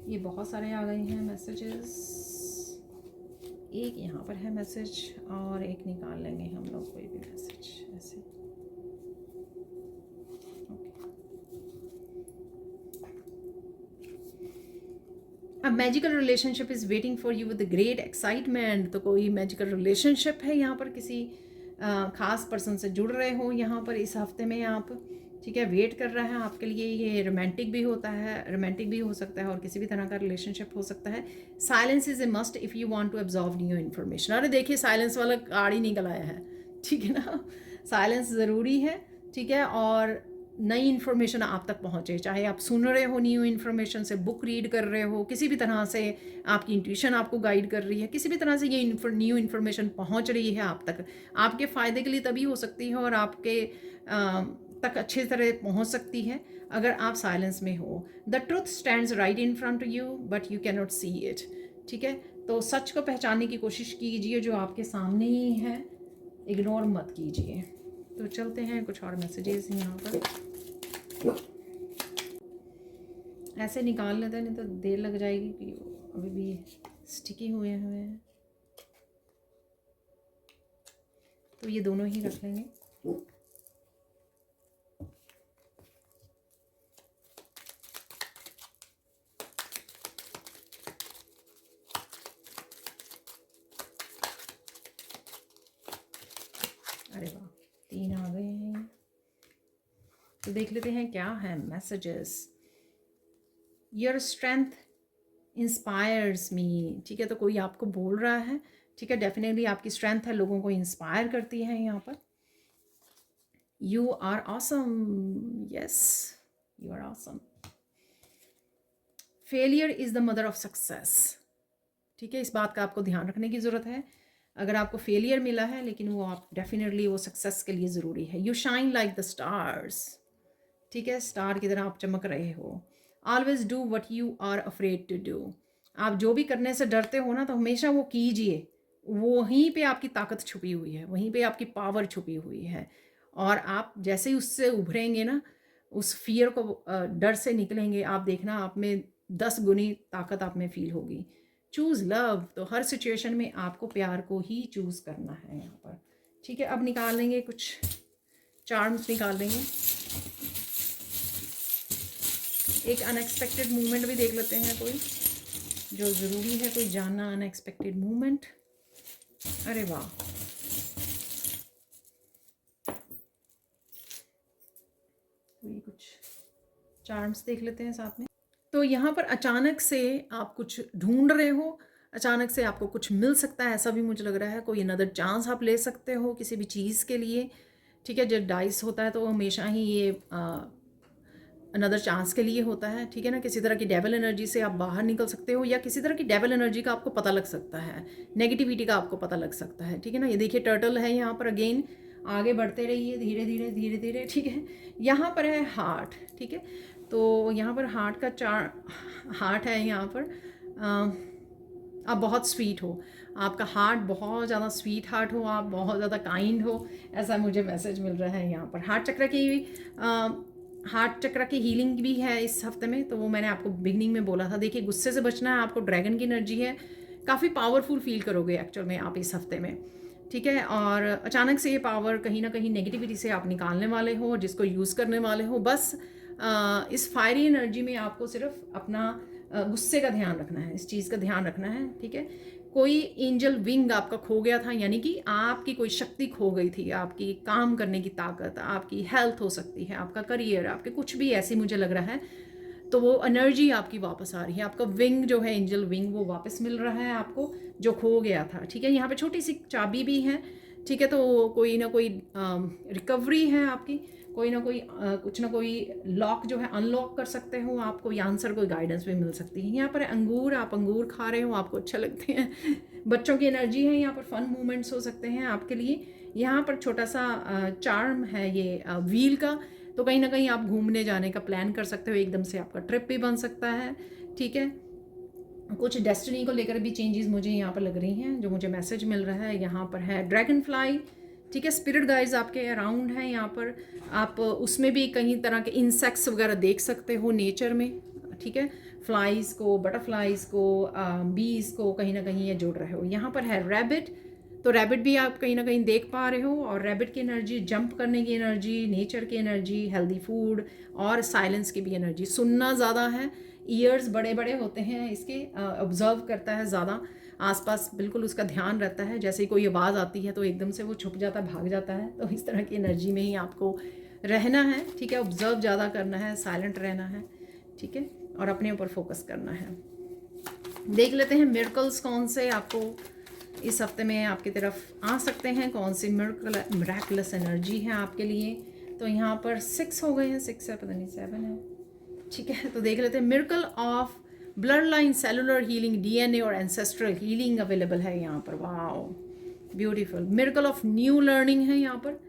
ये बहुत सारे आ गए हैं मैसेजेस। एक यहाँ पर है मैसेज, और एक निकाल लेंगे हम लोग कोई भी मैसेज ऐसे। A magical relationship is waiting for you with great excitement. तो कोई मैजिकल रिलेशनशिप है यहाँ पर, किसी खास पर्सन से जुड़ रहे हो यहाँ पर इस हफ्ते में आप, ठीक है? वेट कर रहा है आपके लिए। ये रोमांटिक भी होता है, रोमांटिक भी हो सकता है, और किसी भी तरह का रिलेशनशिप हो सकता है। Silence is a must if you want to absorb new information. अरे देखिए, साइलेंस वाला कार्ड ही निकल आया है, ठीक है ना? साइलेंस ज़रूरी है, ठीक है? और नई इन्फॉर्मेशन आप तक पहुँचे, चाहे आप सुन रहे हो न्यू इन्फॉर्मेशन से, बुक रीड कर रहे हो, किसी भी तरह से आपकी इंट्यूशन आपको गाइड कर रही है, किसी भी तरह से ये न्यू इन्फॉर्मेशन पहुँच रही है आप तक, आपके फ़ायदे के लिए तभी हो सकती है, और आपके तक अच्छी तरह पहुँच सकती है अगर आप साइलेंस में हो। The truth stands right in front you but you can not see it, ठीक है? तो सच को पहचानने की कोशिश कीजिए जो आपके सामने ही है, इग्नोर मत कीजिए। तो चलते हैं कुछ और मैसेजेस यहाँ पर ऐसे निकाल लेते हैं, नहीं तो देर लग जाएगी कि अभी भी स्टिकी हुए हैं। तो ये दोनों ही रख लेंगे। अरे वाह, 3 आ गए हैं। तो देख लेते हैं क्या है मैसेजेस। योर स्ट्रेंथ इंस्पायर्स मी, ठीक है? तो कोई आपको बोल रहा है, ठीक है? डेफिनेटली आपकी स्ट्रेंथ है, लोगों को इंस्पायर करती है यहाँ पर। You are awesome, yes you are awesome. Failure is the mother of success, ठीक है, इस बात का आपको ध्यान रखने की ज़रूरत है। अगर आपको फेलियर मिला है, लेकिन वो आप डेफिनेटली वो सक्सेस के लिए ज़रूरी है। You shine like the stars, ठीक है, स्टार की तरह आप चमक रहे हो। Always do what you are afraid to do, आप जो भी करने से डरते हो ना, तो हमेशा वो कीजिए। वहीं पे आपकी ताकत छुपी हुई है, वहीं पे आपकी पावर छुपी हुई है। और आप जैसे ही उससे उभरेंगे ना, उस फियर को, डर से निकलेंगे, आप देखना आप में 10 गुनी ताकत आप में फील होगी। चूज़ लव, तो हर सिचुएशन में आपको प्यार को ही चूज़ करना है यहाँ पर, ठीक है। अब निकाल लेंगे कुछ चार्म्स, निकाल लेंगे। एक अनएक्सपेक्टेड मूवमेंट भी देख लेते हैं कोई जो ज़रूरी है, कोई जानना अनएक्सपेक्टेड मूवमेंट। अरे वाह, कोई कुछ चार्म्स देख लेते हैं साथ में। तो यहाँ पर अचानक से आप कुछ ढूंढ रहे हो, अचानक से आपको कुछ मिल सकता है, ऐसा भी मुझे लग रहा है। कोई अनदर चांस आप ले सकते हो किसी भी चीज़ के लिए, ठीक है। जब डाइस होता है तो हमेशा ही ये अनदर चांस के लिए होता है, ठीक है ना। किसी तरह की डेबल एनर्जी से आप बाहर निकल सकते हो, या किसी तरह की डेबल एनर्जी का आपको पता लग सकता है, नेगेटिविटी का आपको पता लग सकता है, ठीक है ना। ये देखिए टर्टल है यहाँ पर, अगेन आगे बढ़ते रहिए धीरे धीरे धीरे धीरे, ठीक है। यहाँ पर है हार्ट, ठीक है। तो यहाँ पर हार्ट का हार्ट है यहाँ पर। आप बहुत स्वीट हो, आपका हार्ट बहुत ज़्यादा स्वीट हार्ट हो, आप बहुत ज़्यादा काइंड हो, ऐसा मुझे मैसेज मिल रहा है यहाँ पर। हार्ट चक्र की हीलिंग भी है इस हफ्ते में, तो वो मैंने आपको बिगनिंग में बोला था। देखिए गुस्से से बचना है आपको, ड्रैगन की एनर्जी है, काफ़ी पावरफुल फील करोगे एक्चुअल में आप इस हफ्ते में, ठीक है। और अचानक से ये पावर कहीं ना कहीं नेगेटिविटी से आप निकालने वाले हो, जिसको यूज़ करने वाले हो। बस इस फायरी एनर्जी में आपको सिर्फ अपना गुस्से का ध्यान रखना है, इस चीज़ का ध्यान रखना है, ठीक है। कोई एंजल विंग आपका खो गया था, यानी कि आपकी कोई शक्ति खो गई थी, आपकी काम करने की ताकत, आपकी हेल्थ हो सकती है, आपका करियर, आपके कुछ भी ऐसी मुझे लग रहा है। तो वो एनर्जी आपकी वापस आ रही है, आपका विंग जो है एंजल विंग वो वापस मिल रहा है आपको, जो खो गया था, ठीक है। यहाँ पे छोटी सी चाबी भी है, ठीक है। तो कोई ना कोई रिकवरी है आपकी, कोई ना कोई कुछ ना कोई लॉक जो है अनलॉक कर सकते हो, आपको आंसर कोई गाइडेंस भी मिल सकती है। यहाँ पर अंगूर, आप अंगूर खा रहे हो, आपको अच्छा लगते हैं। बच्चों की एनर्जी है यहाँ पर, फन मूवमेंट्स हो सकते हैं आपके लिए। यहाँ पर छोटा सा चार्म है ये व्हील का, तो कहीं ना कहीं आप घूमने जाने का प्लान कर सकते हो, एकदम से आपका ट्रिप भी बन सकता है, ठीक है। कुछ डेस्टिनी को लेकर भी चेंजेस मुझे यहाँ पर लग रही हैं, जो मुझे मैसेज मिल रहा है। यहाँ पर है ड्रैगन फ्लाई, ठीक है। स्पिरिट गाइड्स आपके अराउंड हैं यहाँ पर, आप उसमें भी कई तरह के इंसेक्ट्स वगैरह देख सकते हो नेचर में, ठीक है। फ्लाइज को, बटरफ्लाइज को, बीज को कहीं ना कहीं ये जोड़ रहे हो। यहाँ पर है रैबिट, तो रैबिट भी आप कहीं ना कहीं देख पा रहे हो, और रैबिट की एनर्जी, जंप करने की एनर्जी, नेचर की एनर्जी, हेल्दी फूड और साइलेंस की भी एनर्जी। सुनना ज़्यादा है, ईयर्स बड़े बड़े होते हैं इसके, ऑब्जर्व करता है ज़्यादा, आसपास बिल्कुल उसका ध्यान रहता है। जैसे ही कोई आवाज़ आती है तो एकदम से वो छुप जाता है, भाग जाता है। तो इस तरह की एनर्जी में ही आपको रहना है, ठीक है। ऑब्जर्व ज़्यादा करना है, साइलेंट रहना है, ठीक है, और अपने ऊपर फोकस करना है। देख लेते हैं मिरेकल्स कौन से आपको इस हफ्ते में आपकी तरफ आ सकते हैं, कौन सी मिरेकलस एनर्जी है आपके लिए। तो यहाँ पर 6 हो गए हैं, 6 है, पता नहीं 7 है, ठीक है। तो देख लेते हैं miracle of blood line, cellular healing, DNA और एंसेस्ट्रल हीलिंग अवेलेबल है यहाँ पर। Wow beautiful. Miracle of new learning है यहाँ पर,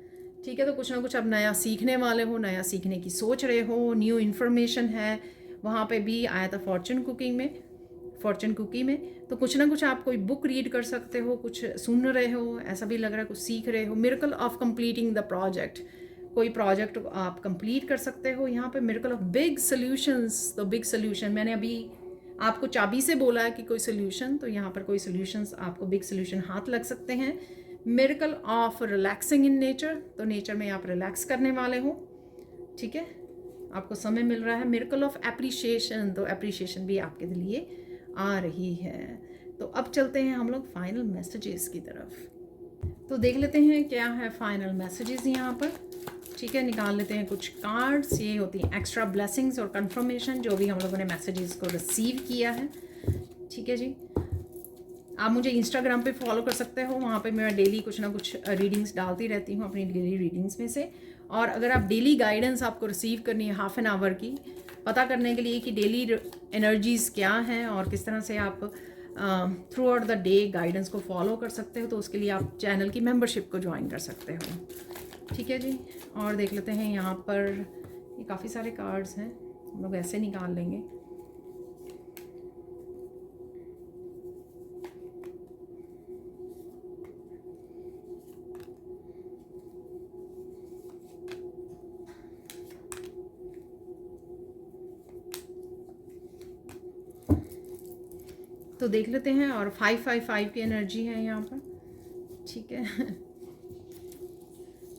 ठीक है। तो कुछ ना कुछ आप नया सीखने वाले हो, नया सीखने की सोच रहे हो, न्यू इन्फॉर्मेशन है। वहाँ पे भी आया था फॉर्चून कुकी में, तो कुछ ना कुछ आप कोई बुक रीड कर सकते हो, कुछ सुन रहे हो, ऐसा भी लग रहा है, कुछ सीख रहे हो। Miracle of completing the project, कोई प्रोजेक्ट आप कंप्लीट कर सकते हो। यहाँ पे मिरेकल ऑफ बिग सॉल्यूशंस, तो बिग सॉल्यूशन मैंने अभी आपको चाबी से बोला है कि कोई सॉल्यूशन, तो यहाँ पर कोई सॉल्यूशंस आपको बिग सॉल्यूशन हाथ लग सकते हैं। Miracle of relaxing in nature, तो नेचर में आप रिलैक्स करने वाले हो, ठीक है, आपको समय मिल रहा है। मिरेकल ऑफ एप्रिशिएशन, तो एप्रिशिएशन भी आपके लिए आ रही है। तो अब चलते हैं हम लोग फाइनल मैसेजेस की तरफ। तो देख लेते हैं क्या है फाइनल मैसेजेस यहाँ पर, ठीक है। निकाल लेते हैं कुछ कार्ड्स, ये होती हैं एक्स्ट्रा ब्लेसिंग्स और कंफर्मेशन, जो भी हम लोगों ने मैसेजेस को रिसीव किया है, ठीक है जी। आप मुझे इंस्टाग्राम पे फॉलो कर सकते हो, वहाँ पे मैं डेली कुछ ना कुछ रीडिंग्स डालती रहती हूँ अपनी डेली रीडिंग्स में से। और अगर आप डेली गाइडेंस आपको रिसीव करनी है हाफ एन आवर की, पता करने के लिए कि डेली एनर्जीज़ क्या हैं और किस तरह से आप through out the day guidance को फॉलो कर सकते हो, तो उसके लिए आप चैनल की मेंबरशिप को ज्वाइन कर सकते हो। ठीक है जी। और देख लेते हैं यहाँ पर, ये काफ़ी सारे कार्ड्स हैं, हम लोग ऐसे निकाल लेंगे। तो देख लेते हैं, और 555 की एनर्जी है यहाँ पर। ठीक है।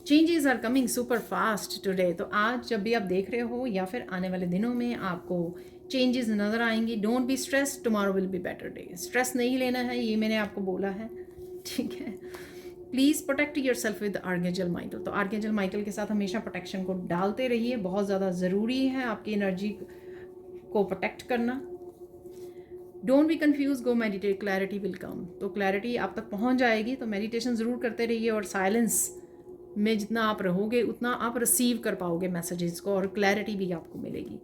Changes are coming super fast today. तो आज जब भी आप देख रहे हो या फिर आने वाले दिनों में आपको चेंजेस नज़र आएंगी। Don't be stress, tomorrow will be better day. Stress नहीं लेना है, ये मैंने आपको बोला है। ठीक है। Please protect your self with archangel Michael. तो आर्कएंजल माइकल के साथ हमेशा प्रोटेक्शन को डालते रहिए, बहुत ज़्यादा ज़रूरी है आपकी एनर्जी को प्रोटेक्ट करना। Don't be confuse, go meditate, clarity will come. तो क्लैरिटी आप तक पहुंच जाएगी, तो मेडिटेशन ज़रूर करते रहिए, और साइलेंस में जितना आप रहोगे उतना आप रिसीव कर पाओगे मैसेजेस को, और क्लैरिटी भी आपको मिलेगी।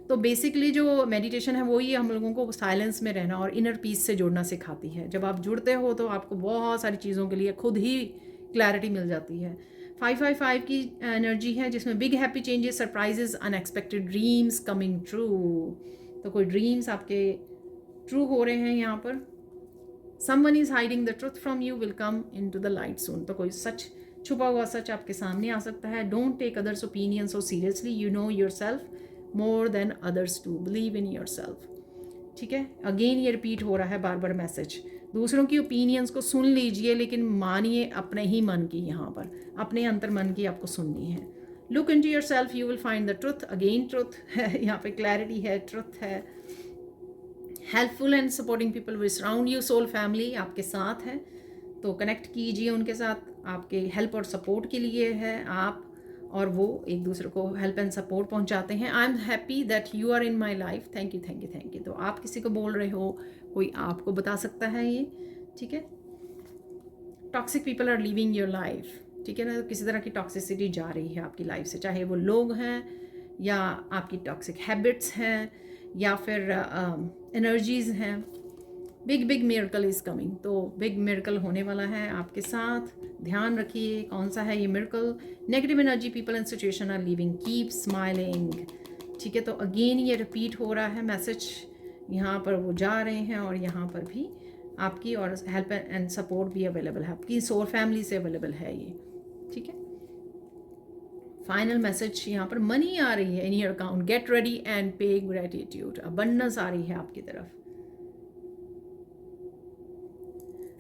तो बेसिकली जो मेडिटेशन है वही हम लोगों को साइलेंस में रहना और इनर पीस से जुड़ना सिखाती है। जब आप जुड़ते हो तो आपको बहुत सारी चीज़ों के लिए खुद ही क्लैरिटी मिल जाती है। 555 की एनर्जी है जिसमें big happy changes, surprises, unexpected dreams coming true. तो कोई ड्रीम्स आपके ट्रू हो रहे हैं यहाँ पर। Someone is hiding the truth from you will come into the light soon. तो कोई सच, छुपा हुआ सच आपके सामने आ सकता है। Don't take others opinion so seriously, you know yourself more than others too, believe in yourself. ठीक है। अगेन ये रिपीट हो रहा है बार बार मैसेज। दूसरों की ओपिनियंस को सुन लीजिए, लेकिन मानिए अपने ही मन की, यहाँ पर अपने अंतर मन की आपको सुननी है। Look into yourself, you will find the truth. Again truth है यहाँ पे, क्लैरिटी है, ट्रुथ है। Helpful and supporting people will surround you. Soul family आपके साथ है, तो कनेक्ट कीजिए उनके साथ, आपके हेल्प और सपोर्ट के लिए है। आप और वो एक दूसरे को हेल्प एंड सपोर्ट पहुंचाते हैं। I am happy that you are in my life, thank you thank you thank you. तो आप किसी को बोल रहे हो, कोई आपको बता सकता है ये। ठीक है। Toxic people are leaving your life. ठीक है ना, तो किसी तरह की टॉक्सिसिटी जा रही है आपकी लाइफ से, चाहे वो लोग हैं या आपकी टॉक्सिक हैबिट्स हैं या फिर एनर्जीज़ हैं। Big big miracle is coming. तो बिग मिरेकल होने वाला है आपके साथ, ध्यान रखिए कौन सा है ये miracle. Negative energy people and situation are leaving, keep smiling. ठीक है। तो अगेन ये रिपीट हो रहा है मैसेज, यहाँ पर वो जा रहे हैं और यहाँ पर भी आपकी और हेल्प एंड सपोर्ट भी अवेलेबल है, आपकी सोल फैमिली से अवेलेबल है ये। ठीक है। फाइनल मैसेज यहाँ पर, मनी आ रही है in your account, get ready and पे ग्रेटिट्यूड। अबंडेंस आ रही है आपकी तरफ।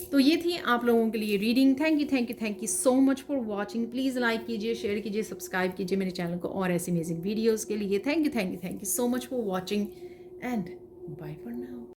तो ये थी आप लोगों के लिए reading. Thank you so much for watching. Please like कीजिए, शेयर कीजिए, सब्सक्राइब कीजिए मेरे चैनल को और ऐसी अमेजिंग वीडियोज़ के लिए। Thank you so much for watching and bye for now.